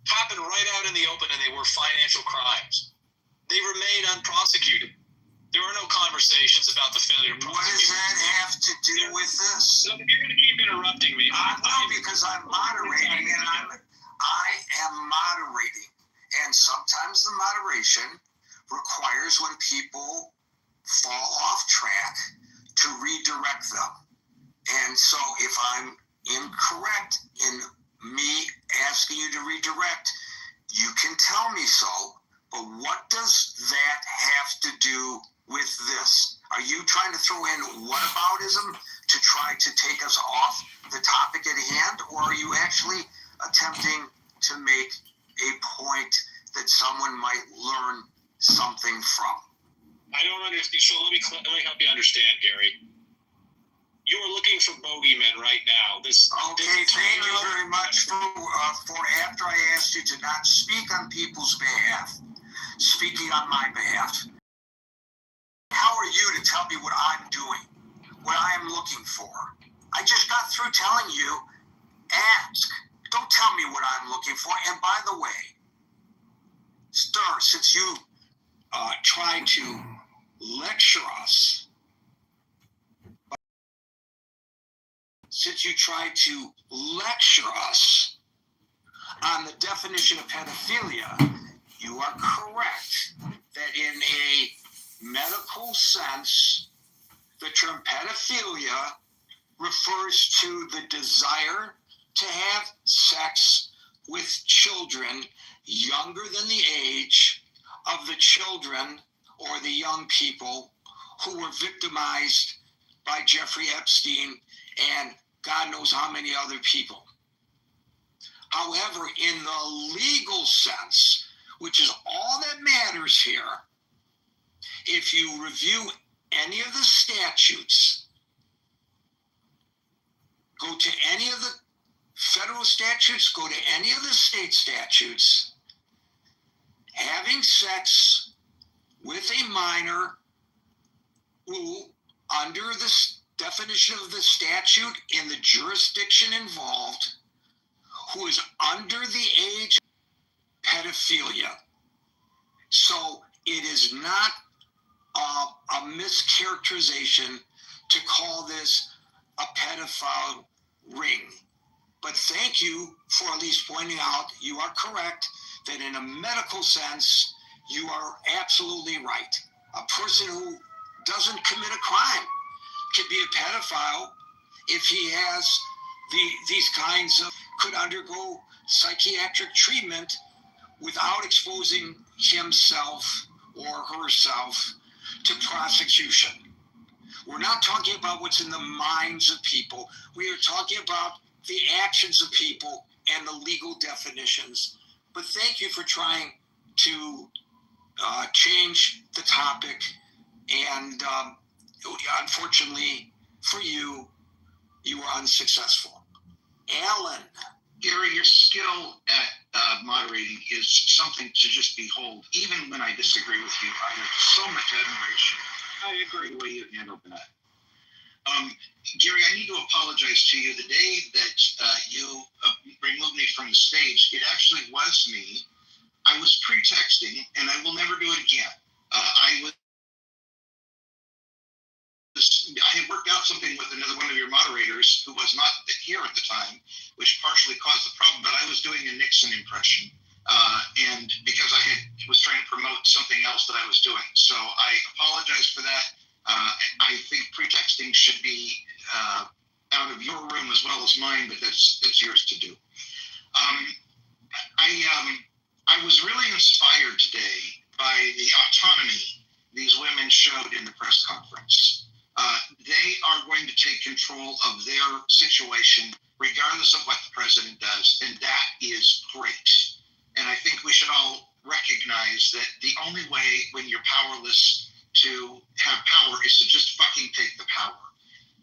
happened right out in the open, and they were financial crimes. They remain unprosecuted. There are no conversations about the failure of prosecution. What does that have to do with this? So you're going to keep interrupting me. No, because I'm moderating, and I am moderating. And sometimes the moderation requires when people fall off track to redirect them. And so if I'm incorrect in me asking you to redirect, you can tell me so. But what does that have to do with this? Are you trying to throw in whataboutism to try to take us off the topic at hand? Or are you actually attempting to make a point that someone might learn something from? I don't understand. So let me help you understand, Gary. You are looking for bogeymen right now. Okay, thank you very much for after I asked you to not speak on people's behalf, speaking on my behalf. How are you to tell me what I'm doing, what I am looking for? I just got through telling you, ask. Don't tell me what I'm looking for. And by the way, sir, since you tried to lecture us, on the definition of pedophilia, you are correct that in a medical sense, the term pedophilia refers to the desire to have sex with children younger than the age of the children or the young people who were victimized by Jeffrey Epstein and God knows how many other people. However, in the legal sense, which is all that matters here, if you review any of the statutes Go to any of the federal statutes, go to any of the state statutes. Having sex with a minor who, under the definition of the statute in the jurisdiction involved, who is under the age of pedophilia. So it is not a mischaracterization to call this a pedophile ring. But thank you for at least pointing out you are correct that in a medical sense, you are absolutely right. A person who doesn't commit a crime can be a pedophile if he has these kinds of, could undergo psychiatric treatment without exposing himself or herself to prosecution. We're not talking about what's in the minds of people. We are talking about the actions of people and the legal definitions. But thank you for trying to change the topic. And unfortunately for you, you were unsuccessful. Alan. Gary, your skill at moderating is something to just behold. Even when I disagree with you, I have so much admiration. I agree the way you handled that. Gary, I need to apologize to you. The day that you removed me from the stage, it actually was me. I was pretexting, and I will never do it again. I had worked out something with another one of your moderators who was not here at the time, which partially caused the problem, but I was doing a Nixon impression. And because was trying to promote something else that I was doing. So I apologize for that. I think pretexting should be out of your room as well as mine, but that's yours to do. I was really inspired today by the autonomy these women showed in the press conference. They are going to take control of their situation regardless of what the president does, and that is great. And I think we should all recognize that the only way when you're powerless to have power is to just fucking take the power.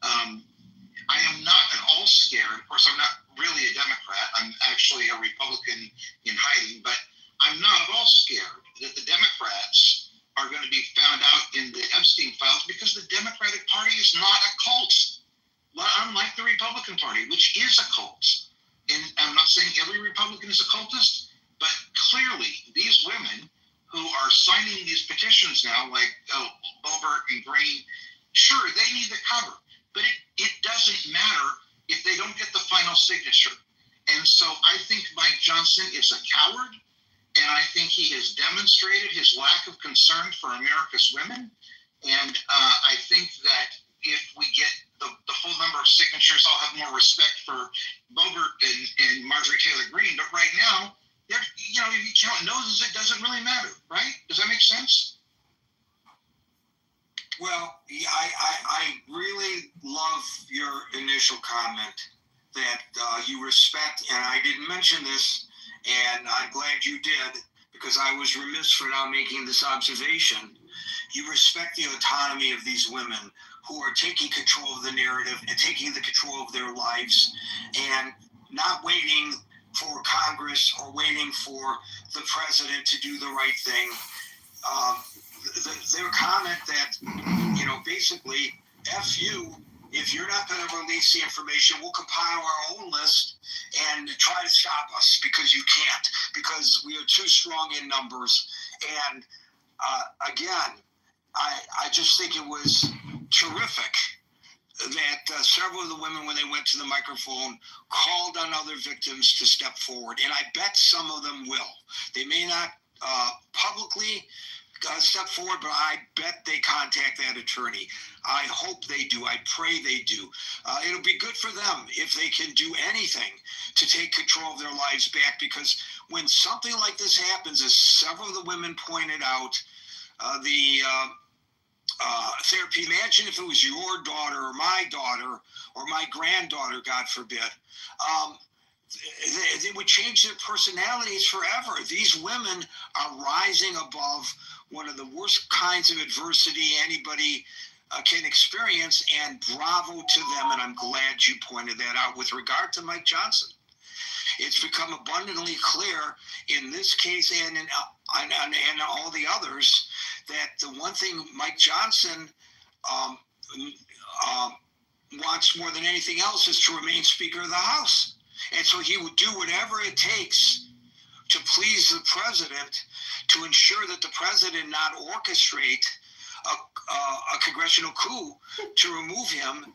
I am not at all scared. Of course, I'm not really a Democrat. I'm actually a Republican in hiding, but I'm not at all scared that the Democrats are going to be found out in the Epstein files because the Democratic Party is not a cult, unlike the Republican Party, which is a cult. And I'm not saying every Republican is a cultist, but clearly these women who are signing these petitions now, like Boebert and Green, sure, they need the cover, but it doesn't matter if they don't get the final signature. And so I think Mike Johnson is a coward, and I think he has demonstrated his lack of concern for America's women. And I think that if we get the full number of signatures, I'll have more respect for Boebert and Marjorie Taylor Greene. But right now, if you count noses, it doesn't really matter, right? Does that make sense? Well, I really love your initial comment that you respect, and I didn't mention this, and I'm glad you did, because I was remiss for not making this observation. You respect the autonomy of these women who are taking control of the narrative and taking the control of their lives and not waiting for Congress or waiting for the president to do the right thing. Their comment that, basically, F you, if you're not going to release the information, we'll compile our own list and try to stop us because you can't, because we are too strong in numbers. And again, I just think it was terrific that several of the women, when they went to the microphone, called on other victims to step forward. And I bet some of them will. They may not publicly step forward, but I bet they contact that attorney. I hope they do. I pray they do. It'll be good for them if they can do anything to take control of their lives back, because when something like this happens, as several of the women pointed out, the therapy, imagine if it was your daughter or my granddaughter, God forbid, they would change their personalities forever. These women are rising above one of the worst kinds of adversity anybody can experience, and bravo to them. And I'm glad you pointed that out. With regard to Mike Johnson, it's become abundantly clear in this case and in all the others that the one thing Mike Johnson wants more than anything else is to remain Speaker of the House. And so he would do whatever it takes to please the president, to ensure that the president not orchestrate a congressional coup to remove him,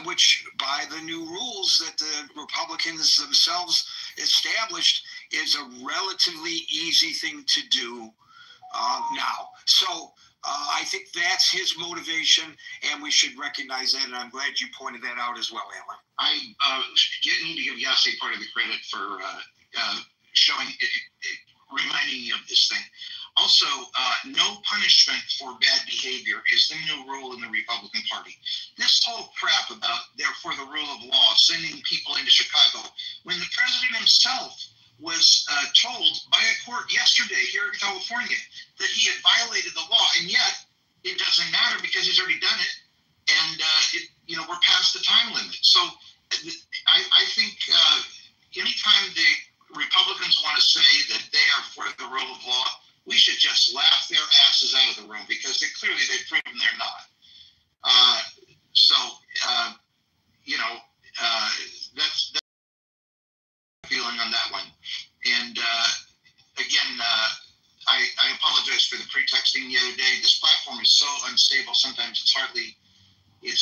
which by the new rules that the Republicans themselves established is a relatively easy thing to do now. So I think that's his motivation, and we should recognize that, and I'm glad you pointed that out as well, Alan. I need to give Yasi part of the credit for reminding me of this thing. Also, no punishment for bad behavior is the new rule in the Republican Party. This whole crap about therefore the rule of law, sending people into Chicago, when the president himself was told by a court yesterday here in California that he had violated the law, and yet it doesn't matter because he's already done it, and we're past the time limit. So I think anytime the Republicans want to say that they are for the rule of law, we should just laugh their asses out of the room because they've proven they're not. That's feeling on that one. And again, I apologize for the pretexting the other day. This platform is so unstable. Sometimes it's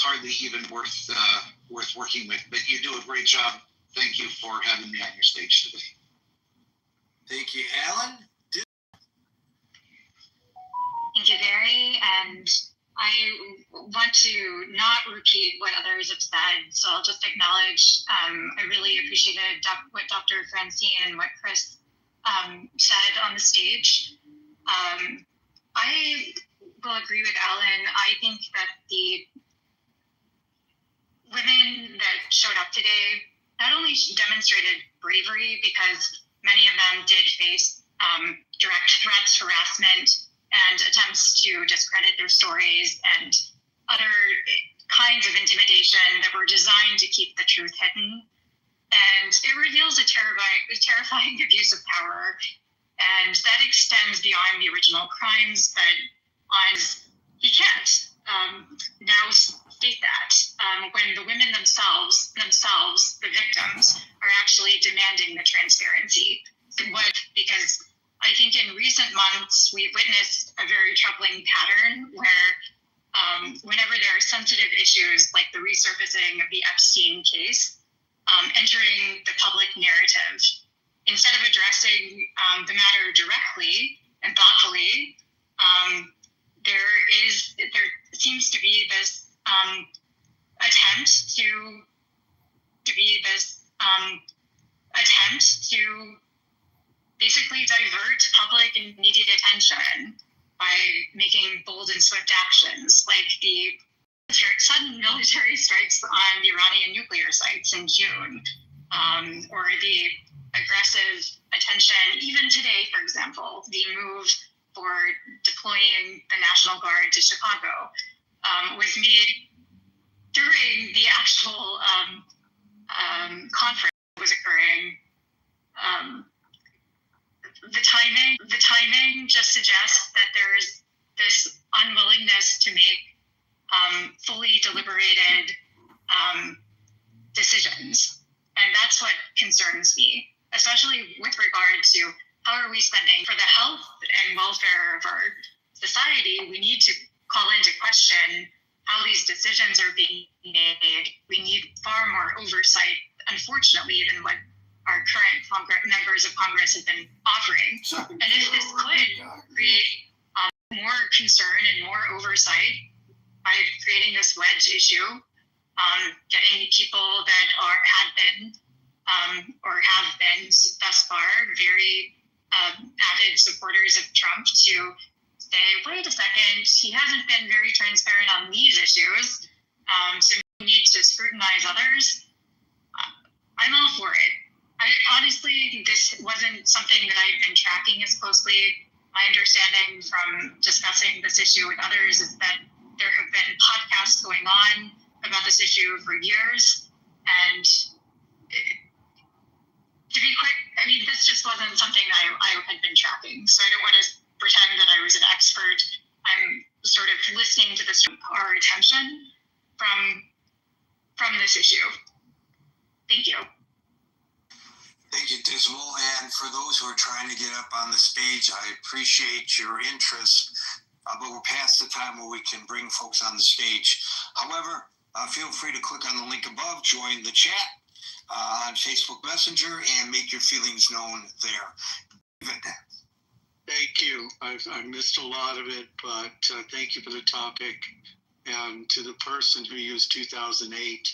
hardly even worth working with. But you do a great job. Thank you for having me on your stage today. Thank you, Alan. Thank you, Gary. And I want to not repeat what others have said, so I'll just acknowledge I really appreciated what Dr. Francine and what Chris said on the stage. I will agree with Alan. I think that the women that showed up today not only demonstrated bravery, because many of them did face direct threats, harassment, and attempts to discredit their stories and other kinds of intimidation that were designed to keep the truth hidden. And it reveals a terrifying abuse of power, and that extends beyond the original crimes, but he can't now state that when the women themselves, the victims, are actually demanding the transparency. Because I think in recent months, we've witnessed a very troubling pattern where whenever there are sensitive issues like the resurfacing of the Epstein case, entering the public narrative, instead of addressing the matter directly and thoughtfully, there seems to be this attempt to basically divert public and media attention by making bold and swift actions like the sudden military strikes on the Iranian nuclear sites in June, or the aggressive attention, even today, for example, the move for deploying the National Guard to Chicago was made during the actual conference that was occurring. The timing just suggests that there's this unwillingness to make fully deliberated decisions. And that's what concerns me, especially with regard to how are we spending for the health and welfare of our society. We need to call into question how these decisions are being made. We need far more oversight, unfortunately, than what our current members of Congress have been offering. And if this could create more concern and more oversight by creating this wedge issue, getting people that have been thus far very avid supporters of Trump to say, wait a second, he hasn't been very transparent on these issues, so we need to scrutinize others. I'm all for it. Honestly, this wasn't something that I've been tracking as closely. My understanding from discussing this issue with others is that there have been podcasts going on about this issue for years. And to be quick, I mean, this just wasn't something I had been tracking. So I don't want to pretend that I was an expert. I'm sort of listening to this, our attention from this issue. Thank you. Thank you, Dismal. And for those who are trying to get up on the stage, I appreciate your interest, but we're past the time where we can bring folks on the stage. However, feel free to click on the link above, join the chat on Facebook Messenger, and make your feelings known there. David. Thank you. I missed a lot of it, but thank you for the topic. And to the person who used 2008,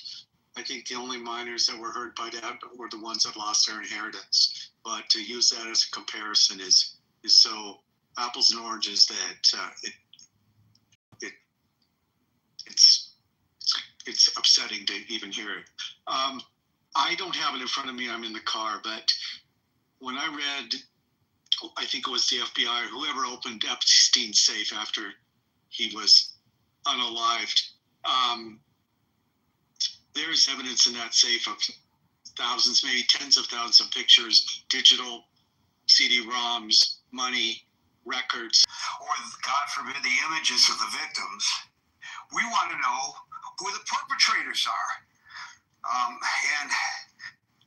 I think the only minors that were hurt by that were the ones that lost their inheritance. But to use that as a comparison is so apples and oranges that it's upsetting to even hear it. I don't have it in front of me. I'm in the car, but when I read, I think it was the FBI or whoever opened Epstein's safe after he was unalived. There's evidence in that safe of thousands, maybe tens of thousands of pictures, digital CD-ROMs, money, records. Or, God forbid, the images of the victims. We want to know who the perpetrators are. And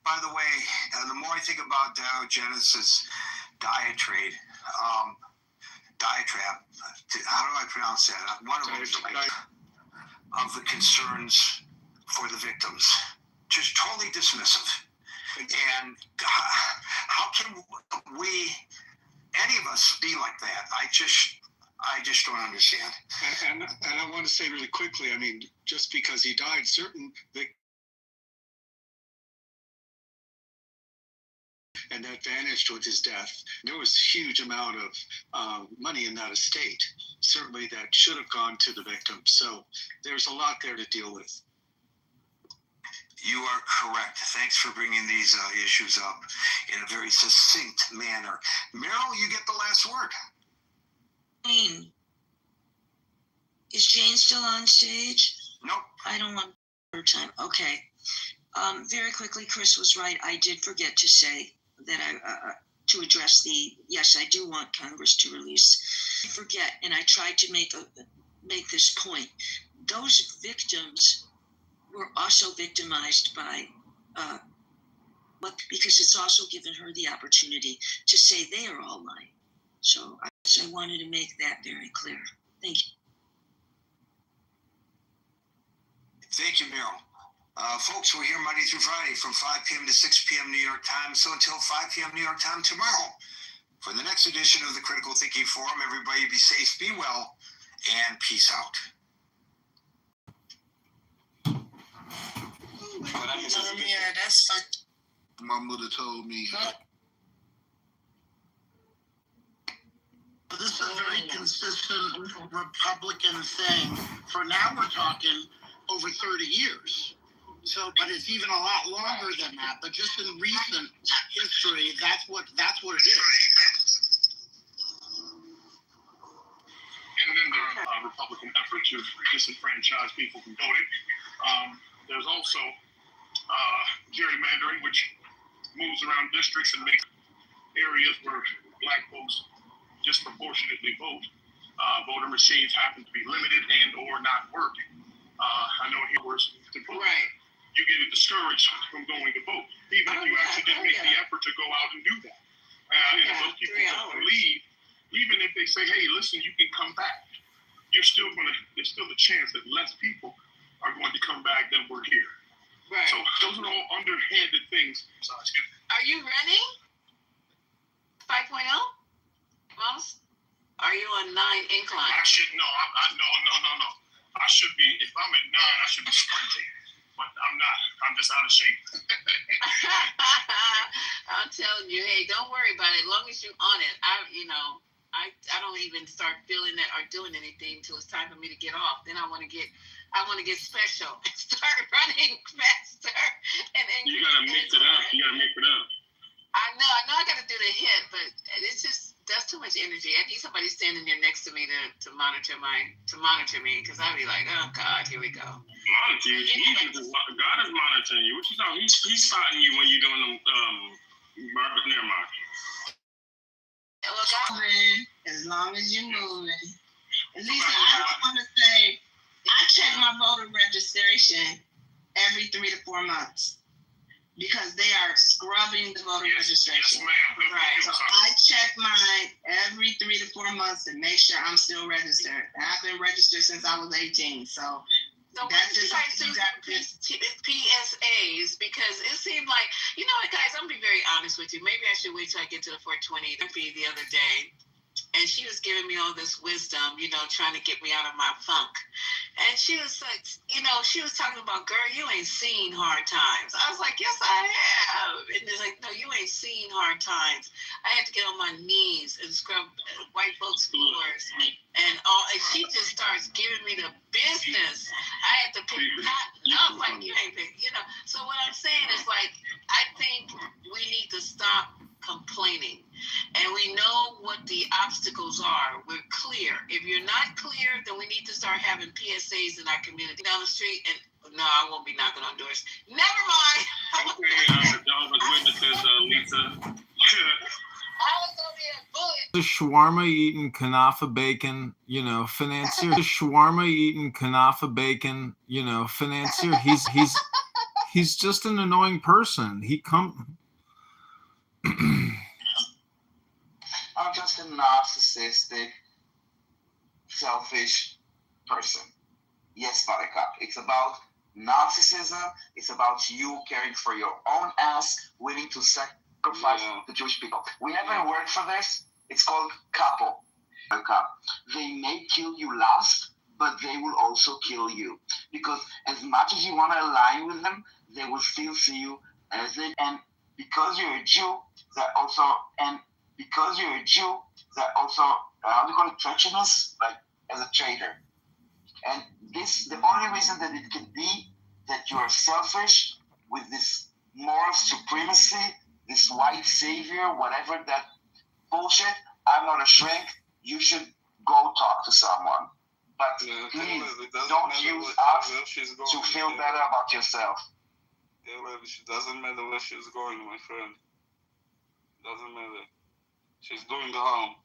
by the way, the more I think about Diogenes' diatribe, how do I pronounce that? One of them of the concerns for the victims, just totally dismissive. And how can we, any of us, be like that? I just don't understand. And I want to say really quickly, I mean, just because he died, certain victims, and that vanished with his death. There was a huge amount of money in that estate, certainly that should have gone to the victim. So there's a lot there to deal with. You are correct. Thanks for bringing these issues up in a very succinct manner. Meryl, you get the last word. Jane. Is Jane still on stage? Nope. I don't want her time. Okay. Very quickly, Chris was right. I did forget to say that to address yes, I do want Congress to release. I forget, and I tried to make this point. Those victims were also victimized by because it's also given her the opportunity to say they are all lying. So I wanted to make that very clear. Thank you. Thank you, Meryl. Folks, we're here Monday through Friday from 5 p.m. to 6 p.m. New York time. So until 5 p.m. New York time tomorrow, for the next edition of the Critical Thinking Forum, everybody be safe, be well, and peace out. That's fine. My mother told me. This is a very consistent Republican thing. For now, we're talking over 30 years. So, but it's even a lot longer than that. But just in recent history, that's what it is. And then the Republican effort to disenfranchise people from voting. There's also gerrymandering, which moves around districts and makes areas where black folks disproportionately vote. Voter machines happen to be limited and or not working. I know here was to vote. Right. You get discouraged from going to vote, even if you actually didn't make the effort to go out and do that. Those people leave, even if they say, "Hey, listen, you can come back." There's still a chance that less people are going to come back than were here. Right. So those are all underhanded things. Are you running 5.0? Moms? Are you on 9 incline? I should no. No. I should be. If I'm at 9, I should be sprinting. But I'm not. I'm just out of shape. I'm telling you, hey, don't worry about it. As long as you're on it, I don't even start feeling it or doing anything until it's time for me to get off. Then I want to get special and start running faster. And you gotta mix it up. I know. I got to do the hit, but it just doesn't that's too much energy. I need somebody standing there next to me to monitor me, because I'd be like, oh God, here we go. Monitor you? God is monitoring you. What you talking? He's spotting you when you're doing them. Never mind. Well, God, As long as you're moving. Lisa, I just want to say, I check my voter registration every 3 to 4 months because they are scrubbing the voter registration. Yes, ma'am. Right. So I check mine every 3 to 4 months to make sure I'm still registered. I've been registered since I was 18. So that's just something you got to do. PSAs, because it seemed like, you know what, guys, I'm going to be very honest with you. Maybe I should wait till I get to the 420 the other day. And she was giving me all this wisdom, you know, trying to get me out of my funk. And she was like, you know, she was talking about, girl, you ain't seen hard times. I was like, yes, I have. And they're like, no, you ain't seen hard times. I had to get on my knees and scrub white folks' floors and all. And she just starts giving me the business. I had to pick cotton up like, you ain't been, you know. So what I'm saying is, like, I think we need to stop complaining, and we know what the obstacles are. We're clear. If you're not clear, then we need to start having PSAs in our community down the street. And no, I won't be knocking on doors. Never mind. Okay, Jehovah's Witnesses, Lisa. I was gonna be a bullet. The shawarma eating kanafa bacon, you know, financier. The shawarma eating kanafa bacon, you know, financier. He's just an annoying person. I'm just a narcissistic, selfish person. Yes, Buttercup. It's about narcissism. It's about you caring for your own ass, willing to sacrifice the Jewish people. We have a word for this. It's called couple. They may kill you last, but they will also kill you. Because as much as you want to align with them, they will still see you as it. And because you're a Jew, they're also, how do you call it, treacherous? Like, as a traitor. And this, the only reason that it can be that you are selfish with this moral supremacy, this white savior, whatever that bullshit, I'm not a shrink, you should go talk to someone. But please, don't use us to feel better about yourself. It doesn't matter where she's going, my friend. Doesn't matter. She's doing harm.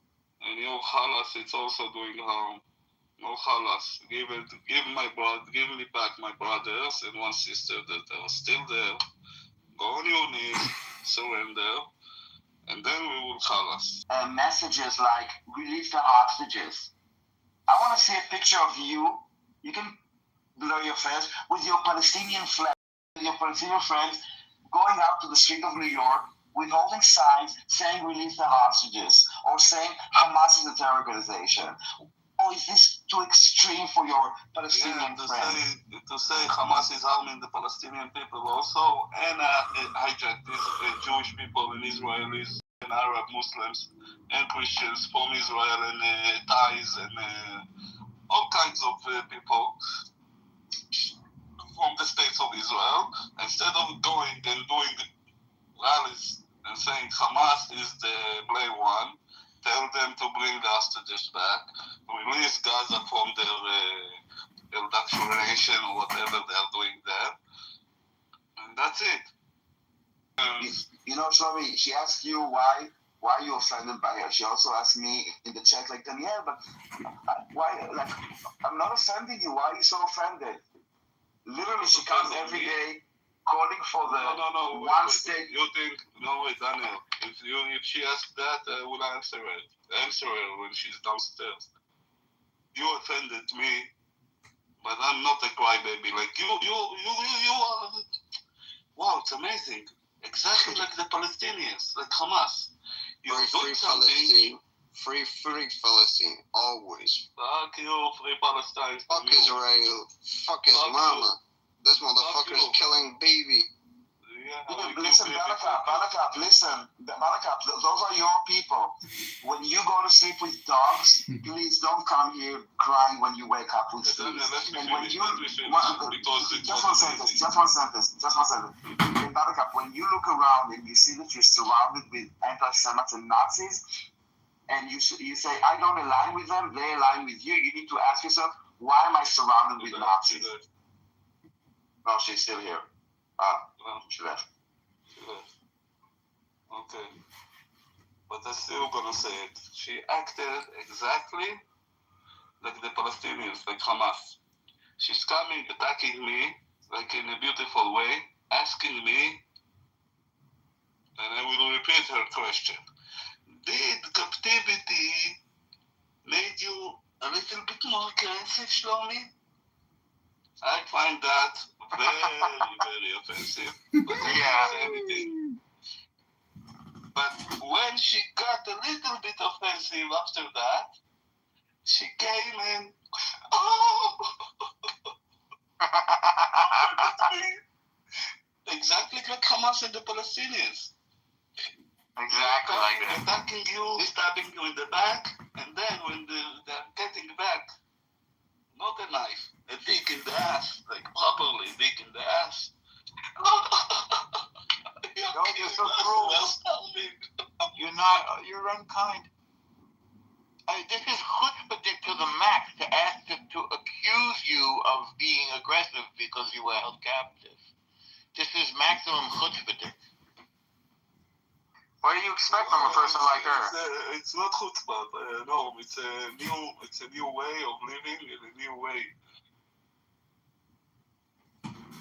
And your halas, it's also doing harm. No halas. Give me back my brothers and one sister that are still there. Go on your knees, surrender, and then we will halas. Messages like, release the hostages. I want to see a picture of you. You can blur your face with your Palestinian flag. Your Palestinian friends going out to the street of New York with holding signs saying release the hostages or saying Hamas is a terror organization. Or is this too extreme for your Palestinian friends? To say Hamas is harming the Palestinian people also, and hijack these Jewish people and Israelis and Arab Muslims and Christians from Israel and Thais and all kinds of people from the states of Israel, instead of going and doing rallies and saying Hamas is the blame one, tell them to bring the hostages back, release Gaza from their indoctrination or whatever they are doing there, and that's it. You know, Shlomi, she asked you why you offended by her. She also asked me in the chat, like, Danielle, but why? Like, I'm not offending you. Why are you so offended? Literally, she comes every day calling for the one state. You think, no, wait, Daniel, if she asks that, I will answer her when she's downstairs. You offended me, but I'm not a crybaby. Like, you are, wow, it's amazing. Exactly like the Palestinians, like Hamas. You're doing something. Free Palestine, always. Fuck you, free Palestine. Fuck Israel. Fuck his mama. This motherfucker's killing baby. Listen, Buttercup, listen. Buttercup, those are your people. When you go to sleep with dogs, please don't come here crying when you wake up with fleas. And when you... Just one sentence. And Buttercup, when you look around and you see that you're surrounded with anti-Semites and Nazis, and you say, I don't align with them, they align with you, you need to ask yourself, why am I surrounded with Nazis? No, she's still here. She left. Okay. But I'm still gonna say it. She acted exactly like the Palestinians, like Hamas. She's coming, attacking me, like in a beautiful way, asking me, and I will repeat her question. Did captivity made you a little bit more aggressive, Shlomi? I find that very, very offensive. But I didn't say anything. But when she got a little bit offensive after that, she came and, oh! Exactly like Hamas and the Palestinians. Exactly like that. Attacking you, stabbing you in the back, and then when they're getting back, not a knife, a dick in the ass, like properly dick in the ass. You're so cruel. You're unkind. This is chutzpah to the max to ask to accuse you of being aggressive because you were held captive. This is maximum chutzpah. What do you expect from a person like her? It's not chutzpah. No, it's a new way of living in a new way.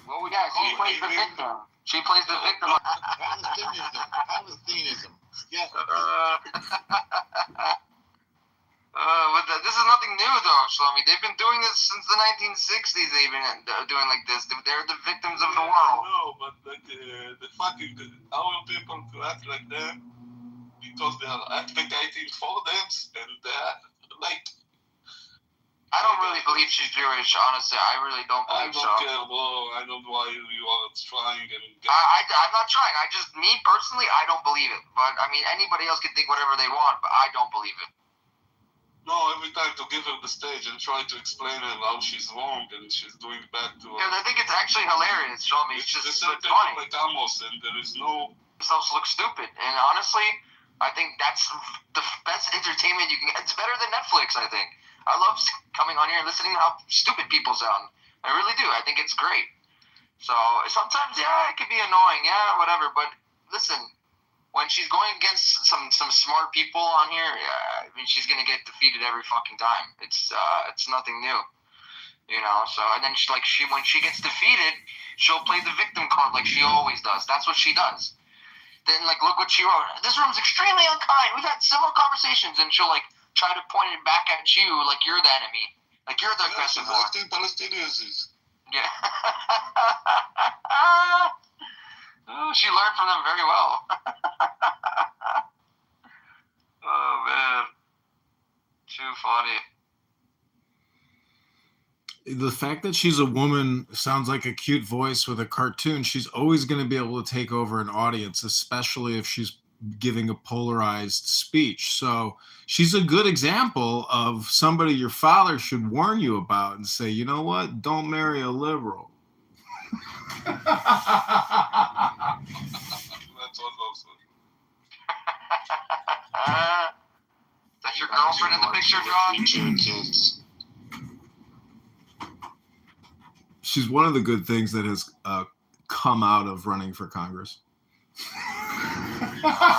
Well, she plays the victim. She plays the victim. Palestinism. Yes. But this is nothing new, though, Shlomi. They've been doing this since the 1960s. They've been doing like this. They're the victims of the world. No, but like our people to act like them because they are advocating for them, and like. I don't really believe she's Jewish, honestly. I really don't believe so. I don't care, bro. I don't know why you are trying. I'm not trying. Me personally, I don't believe it. But, I mean, anybody else can think whatever they want, but I don't believe it. No, every time to give her the stage and try to explain her how she's wrong and she's doing bad to her. Yeah, I think it's actually hilarious, Shlomi. It's just it's funny. Like Amos, and there is no... Themselves look stupid. And honestly, I think that's the best entertainment you can get. It's better than Netflix, I think. I love coming on here and listening to how stupid people sound. I really do. I think it's great. So sometimes, it could be annoying, whatever. But listen, when she's going against some smart people on here, I mean, she's gonna get defeated every fucking time. It's nothing new, you know. So and then when she gets defeated, she'll play the victim card like she always does. That's what she does. Then look what she wrote. This room's extremely unkind. We've had several conversations, and she'll try to point it back at you like you're the enemy, like you're the aggressive one. Like the Palestinians is. Yeah. She learned from them very well. Oh man, too funny. The fact that she's a woman sounds like a cute voice with a cartoon. She's always going to be able to take over an audience, especially if she's giving a polarized speech. So she's a good example of somebody your father should warn you about and say, you know what? Don't marry a liberal. That's That's your girlfriend in the picture, John? She's one of the good things that has come out of running for Congress. Very nice.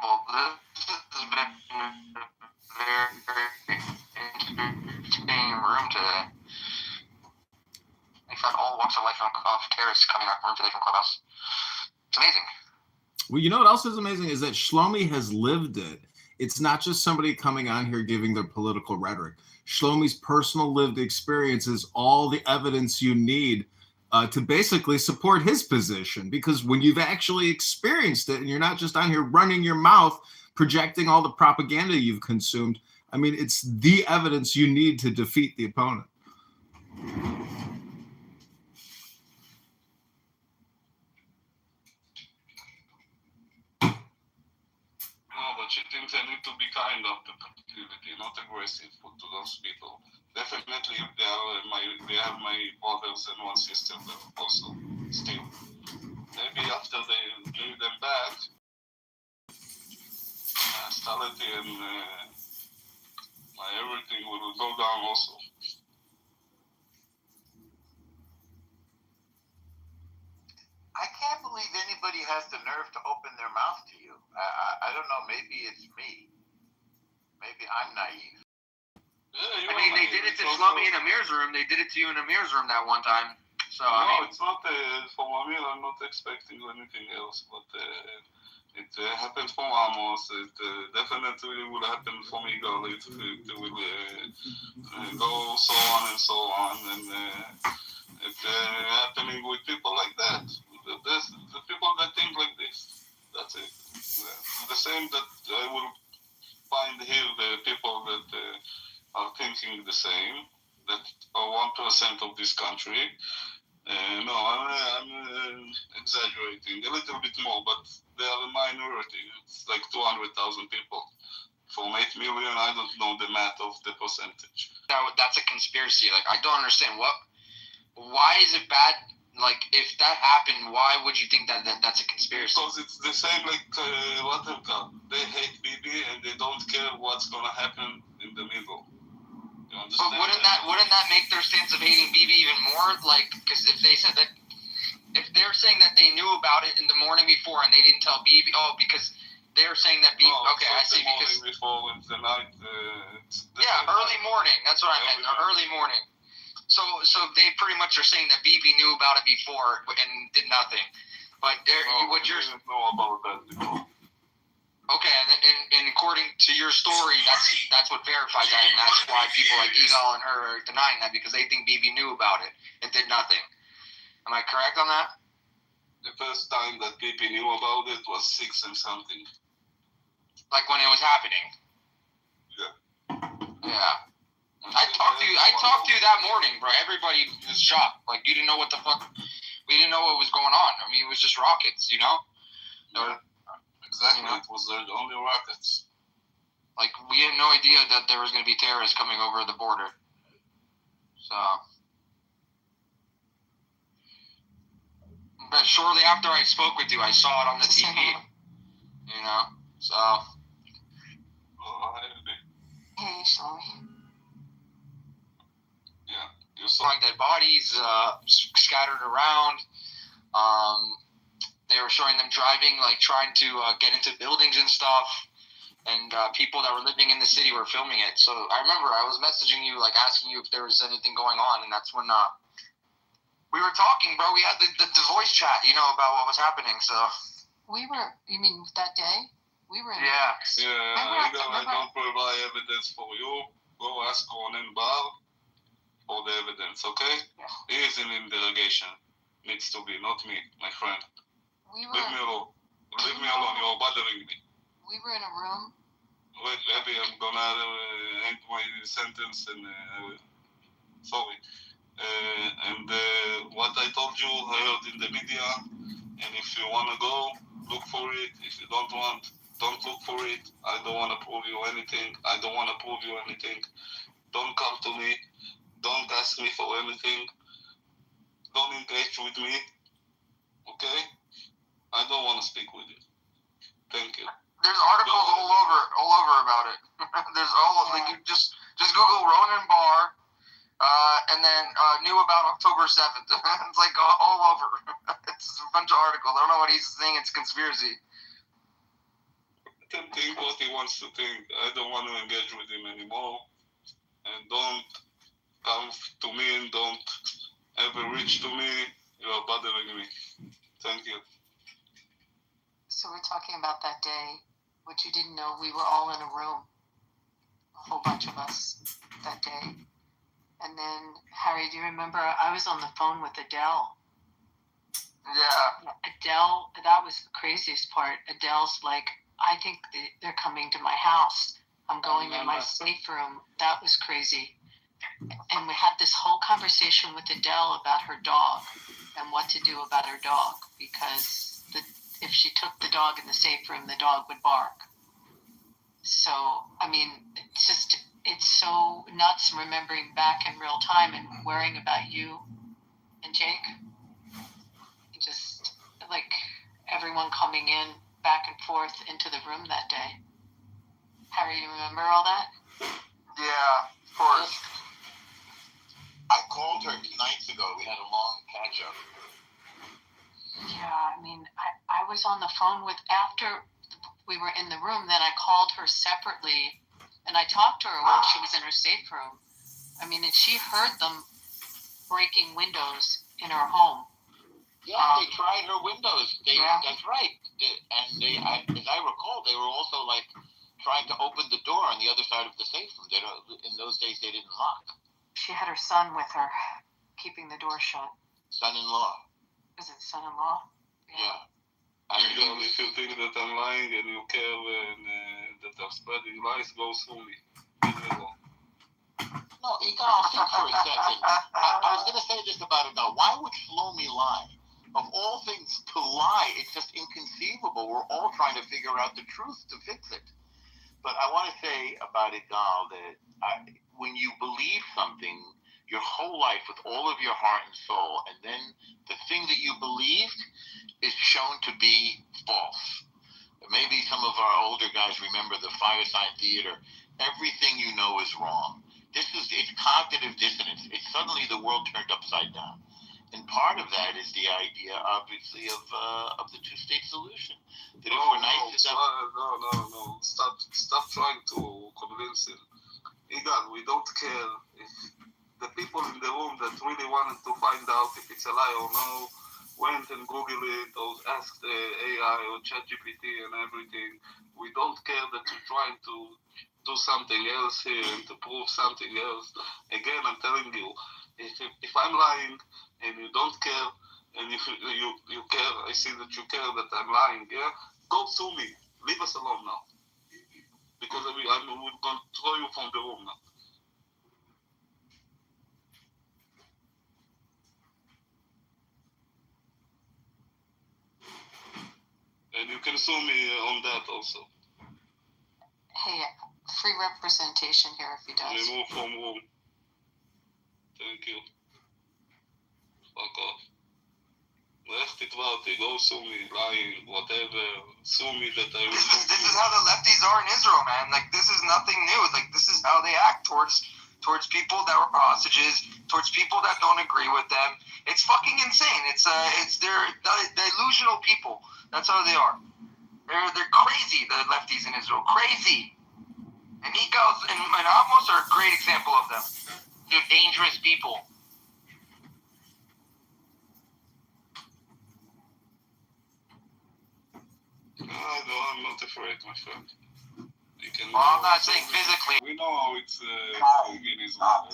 Well, this has been a very interesting room today. We've had all walks of life of terrorists coming up room today from Clubhouse. It's amazing. Well, you know what else is amazing is that Shlomi has lived it. It's not just somebody coming on here giving their political rhetoric. Shlomi's personal lived experience is all the evidence you need to basically support his position, because when you've actually experienced it and you're not just on here running your mouth, projecting all the propaganda you've consumed, I mean, it's the evidence you need to defeat the opponent. No, but she thinks I need to be kind of the captivity, not aggressive to those people. Definitely, they have my brothers and one sister there also still. Maybe after they give them back, stability and my everything will go down also. I can't believe anybody has the nerve to open their mouth to you. I don't know. Maybe it's me. Maybe I'm naive. Yeah, I mean, they did it to Shlomi in Amir's room. They did it to you in Amir's room that one time. So no, I mean, it's not for Amir. I'm not expecting anything else, but it happened for Amos. It definitely will happen for Migal. It will go so on and so on, and it's happening with people like that. The people that think like this. That's it. The same that I will find here the people that are thinking the same, that are 1% of this country. No, I'm exaggerating a little bit more, but they are a minority. It's like 200,000 people. From 8 million, I don't know the math of the percentage. that's a conspiracy. Like, I don't understand why is it bad? Like, if that happened, why would you think that that's a conspiracy? Because it's the same like Watercup. They hate Bibi and they don't care what's gonna happen in the middle. You understand? But wouldn't that make their stance of hating Bibi even more? Like, because if they said that, if they're saying that they knew about it in the morning before and they didn't tell Bibi, because they're saying that Bibi. No, okay, I see. The Because morning before, it's the night. early morning. That's what I meant. Early morning. So they pretty much are saying that Bibi knew about it before and did nothing. But what you're didn't know about that before. Okay, and according to your story, that's what verifies that, and that's why people like Igal and her are denying that, because they think Bibi knew about it and did nothing. Am I correct on that? The first time that Bibi knew about it was 6 and something. Like when it was happening. Yeah. Yeah. I talked to you that morning, bro. Everybody was shocked. Like, you didn't know what the fuck. We didn't know what was going on. I mean, it was just rockets, you know? Yeah. Exactly. It was only rockets. Like, we had no idea that there was going to be terrorists coming over the border. So. But shortly after I spoke with you, I saw it on the TV. You know? So. Hey, Shlomi. Yeah. You saw like dead bodies scattered around. They were showing them driving, like trying to get into buildings and stuff. And people that were living in the city were filming it. So I remember I was messaging you, like asking you if there was anything going on. And that's when we were talking, bro. We had the voice chat, you know, about what was happening. So We were, you mean that day? We were in yeah. I don't provide evidence for you. Go ask Ronen Bar for the evidence, okay? Yeah. He is in interrogation. Needs to be, not me, my friend. Leave me alone. Leave me alone. You're bothering me. We were in a room. Wait, maybe I'm gonna end my sentence and sorry. And what I told you, I heard in the media. And if you wanna go, look for it. If you don't want, don't look for it. I don't wanna prove you anything. Don't come to me. Don't ask me for anything. Don't engage with me. Okay? I don't want to speak with you. Thank you. There's articles all over about it. There's like you just Google Ronen Bar, and then knew about October 7th. It's like all over. It's a bunch of articles. I don't know what he's saying. It's conspiracy. Let him think what he wants to think. I don't want to engage with him anymore. And don't come to me and don't ever reach to me. You are bothering me. Thank you. So we're talking about that day. What you didn't know, we were all in a room. A whole bunch of us that day. And then, Harry, do you remember? I was on the phone with Adele. Yeah. Adele, that was the craziest part. Adele's like, I think they're coming to my house. I'm going in my safe room. That was crazy. And we had this whole conversation with Adele about her dog and what to do about her dog, because if she took the dog in the safe room, the dog would bark. So, I mean, it's so nuts remembering back in real time and worrying about you and Jake. Just like everyone coming in back and forth into the room that day. Harry, you remember all that? Yeah, of course. I called her 2 nights ago. We had a long catch up. Yeah, I mean, I was on the phone with, after we were in the room, then I called her separately, and I talked to her when she was in her safe room. I mean, and she heard them breaking windows in her home. Yeah, they tried her windows. That's right. As I recall, they were also like trying to open the door on the other side of the safe room. In those days, they didn't lock. She had her son with her, keeping the door shut. Son-in-law. Is it son-in-law? Yeah. Girl, if you think that I'm lying and you care and that I'm spreading lies, go through me. Leave me alone. No, Igal, think for a second. I was going to say this about it now. Why would Shlomi lie? Of all things to lie, it's just inconceivable. We're all trying to figure out the truth to fix it. But I want to say about Igal that when you believe something your whole life with all of your heart and soul, and then the thing that you believed is shown to be false. Maybe some of our older guys remember the Fireside Theater. Everything you know is wrong. It's cognitive dissonance. It's suddenly the world turned upside down. And part of that is the idea, obviously, of the two-state solution. That if we're nice No. Stop trying to convince him. Igal, we don't care if the people in the room that really wanted to find out if it's a lie or no went and Googled it or asked AI or ChatGPT and everything. We don't care that you're trying to do something else here and to prove something else. Again, I'm telling you, if I'm lying and you don't care, and if you care, I see that you care that I'm lying, yeah? Go sue me. Leave us alone now. Because we're going to throw you from the room now. And you can sue me on that also. Hey, free representation here if he does. Remove from room. Thank you. Fuck off. Rest it about it. Go sue me, lying, whatever. Sue me that I This is how the lefties are in Israel, man. Like, this is nothing new. Like, this is how they act towards people that were hostages, towards people that don't agree with them. It's fucking insane. They're delusional people. That's how they are. They're crazy, the lefties in Israel. Crazy. And Nikos and Amos are a great example of them. They're dangerous people. I'm not afraid, my friend. I'm not saying physically. We know how it's in Israel.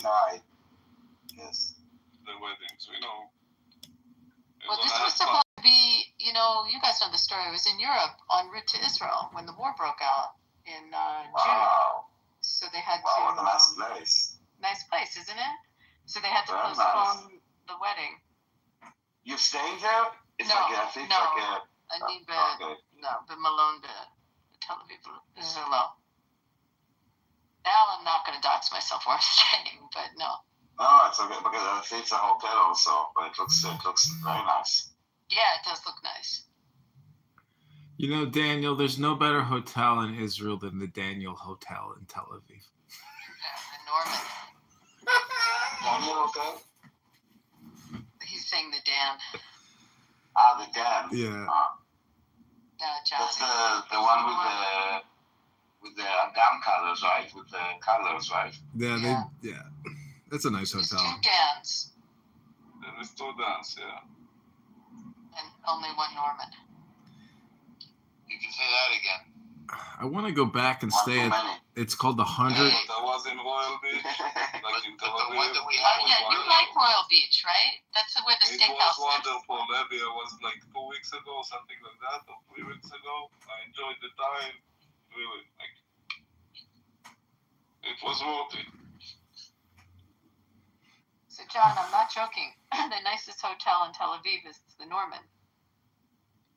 Yes. The weddings, we know. Well, this was supposed to be, you guys know the story. It was in Europe en route to Israel when the war broke out in June. So they had to. What a nice place. Nice place, isn't it? So they had to postpone the wedding. You staying there? אני במלון בתל אביב, זה לא. Now I'm not going to dox myself where I'm staying, but no. No, it's okay because I think it's a hotel also, but it looks very nice. Yeah, it does look nice. Daniel, there's no better hotel in Israel than the Daniel Hotel in Tel Aviv. Yeah, the Norman. Daniel Hotel? He's saying the Dan. The Dan. Yeah. That's the one with the down colors, right? With the colors, right? Yeah. That's a nice hotel. There's 2 Dans. There's 2 Dans, yeah. And only one Norman. You can say that again. I want to go back and stay at. It's called the 100. That was in Royal Beach, like in Tel Aviv. The one that we had. You like Royal Beach, right? That's where the steakhouse is. It was wonderful. Maybe it was like 2 weeks ago, something like that, or 3 weeks ago. I enjoyed the time. Really, it was worth it. So, John, I'm not joking. The nicest hotel in Tel Aviv is the Norman.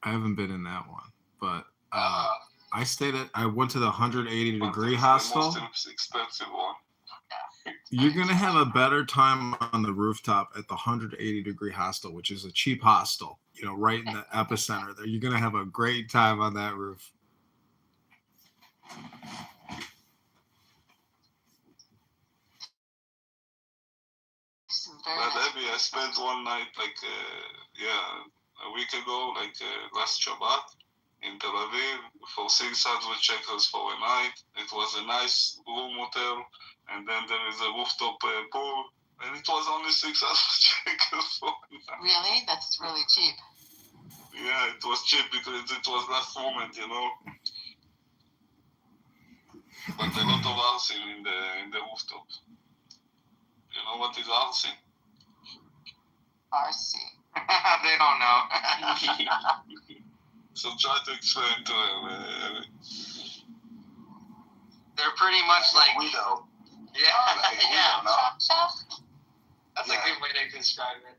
I haven't been in that one, but I went to the 180-degree hostel. The most expensive one. You're going to have a better time on the rooftop at the 180-degree hostel, which is a cheap hostel, right in the epicenter there. You're going to have a great time on that roof. But Abby, I spent one night, a week ago, last Shabbat in Tel Aviv for 6 sandwich shekels for a night. It was a nice room hotel, and then there is a rooftop pool, and it was only 6 shekels for a night. Really? That's really cheap. Yeah, it was cheap because it was last moment, But a lot of arson in the rooftop. You know what is arson? RC. They don't know. So try to explain to them. They're pretty much like Guido. Yeah. That's Yeah. a good way to describe it.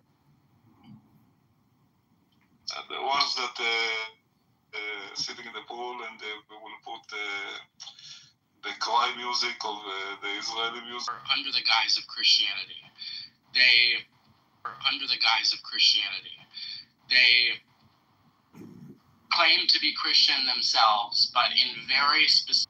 The ones that sitting in the pool and they will put the cry music of the Israeli music. Under the guise of Christianity. They claim to be Christian themselves, but in very specific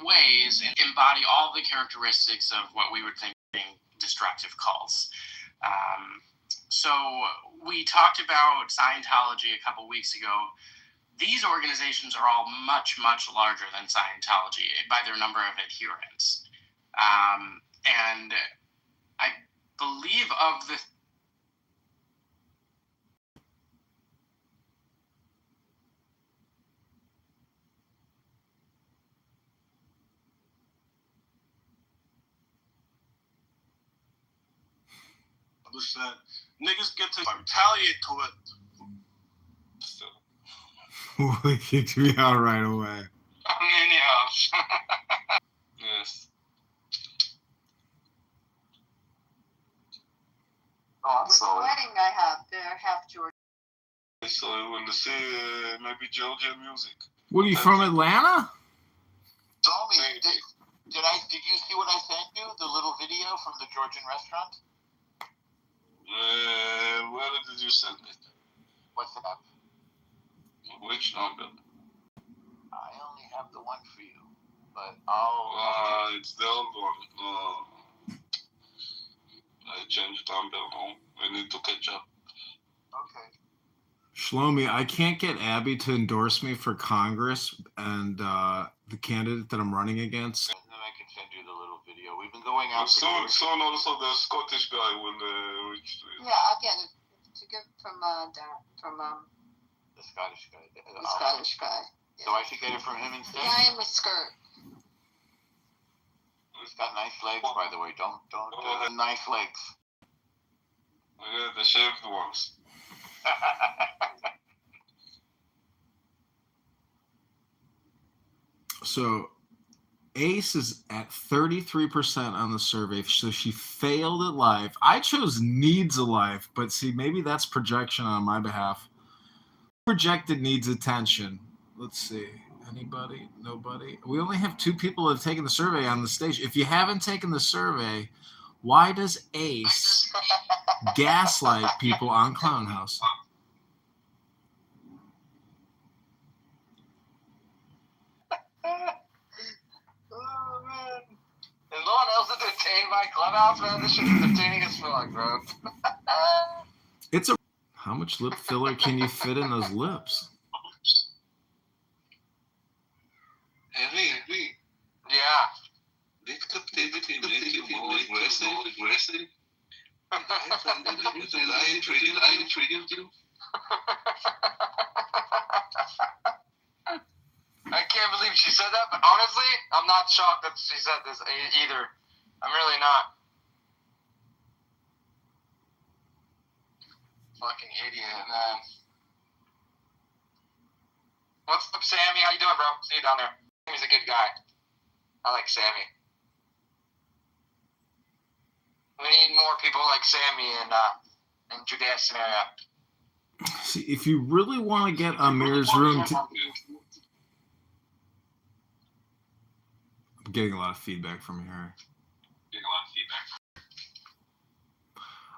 ways, and embody all the characteristics of what we would think being destructive cults. So we talked about Scientology a couple weeks ago. These organizations are all much, much larger than Scientology by their number of adherents. And I believe of the that niggas get to retaliate to it. He kicked me out right away. Yes. Oh, I'm sorry. Wedding I have, they're half Georgian. So you will see maybe Georgian music. What, are you from Atlanta? Tommy, did you see what I sent you? The little video from the Georgian restaurant? Where did you send it? What's that? Which number? I only have the one for you, but I'll... it's the old one. I changed number now. I need to catch up. Okay. Shlomi, I can't get Abby to endorse me for Congress and the candidate that I'm running against. And then I can send you the little video. We've been going out... Soon also the Scottish guy will reach to you. Yeah, I'll get it. To get from the Scottish guy. The Scottish guy. Yeah. So I should get it from him instead? Yeah, in the skirt. He's got nice legs, by the way. Don't nice legs. Yeah, the shaved ones. So Ace is at 33% on the survey, so she failed at life. I chose needs a life, but see, maybe that's projection on my behalf. Projected needs attention. Let's see. Anybody? Nobody? We only have 2 people that have taken the survey on the stage. If you haven't taken the survey, why does Ace gaslight people on Clown House? Oh, man. Is no one else entertained by Clubhouse, man? This shit is entertaining as fuck, bro. How much lip filler can you fit in those lips? Yeah. This captivity make you more aggressive. I intrigued you. I can't believe she said that, but honestly, I'm not shocked that she said this either. I'm really not. Fucking idiot, man. What's up, Sammy? How you doing, bro? See you down there. Sammy's a good guy. I like Sammy. We need more people like Sammy in Judea Samaria. See, if you really want to get Amir's room to... I'm getting a lot of feedback from here.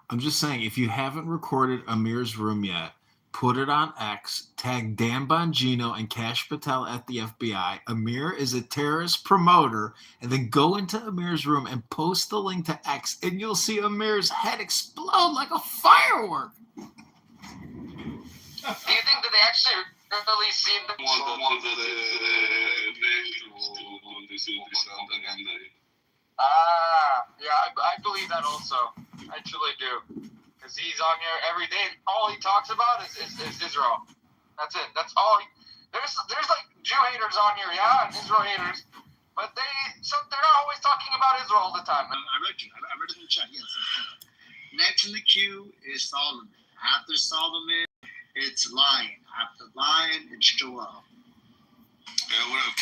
I'm just saying, if you haven't recorded Amir's room yet, put it on X, tag Dan Bongino and Kash Patel at the FBI. Amir is a terrorist promoter, and then go into Amir's room and post the link to X, and you'll see Amir's head explode like a firework. Do you think that they actually really see the I believe that also. I truly do. Because he's on here every day, and all he talks about is Israel. That's it. That's all. There's like Jew haters on here, yeah, and Israel haters, but they're not always talking about Israel all the time. I read it in the chat. Yes. Next in the queue is Solomon. After Solomon, it's Lion. After Lion, it's Joel. Yeah, what up,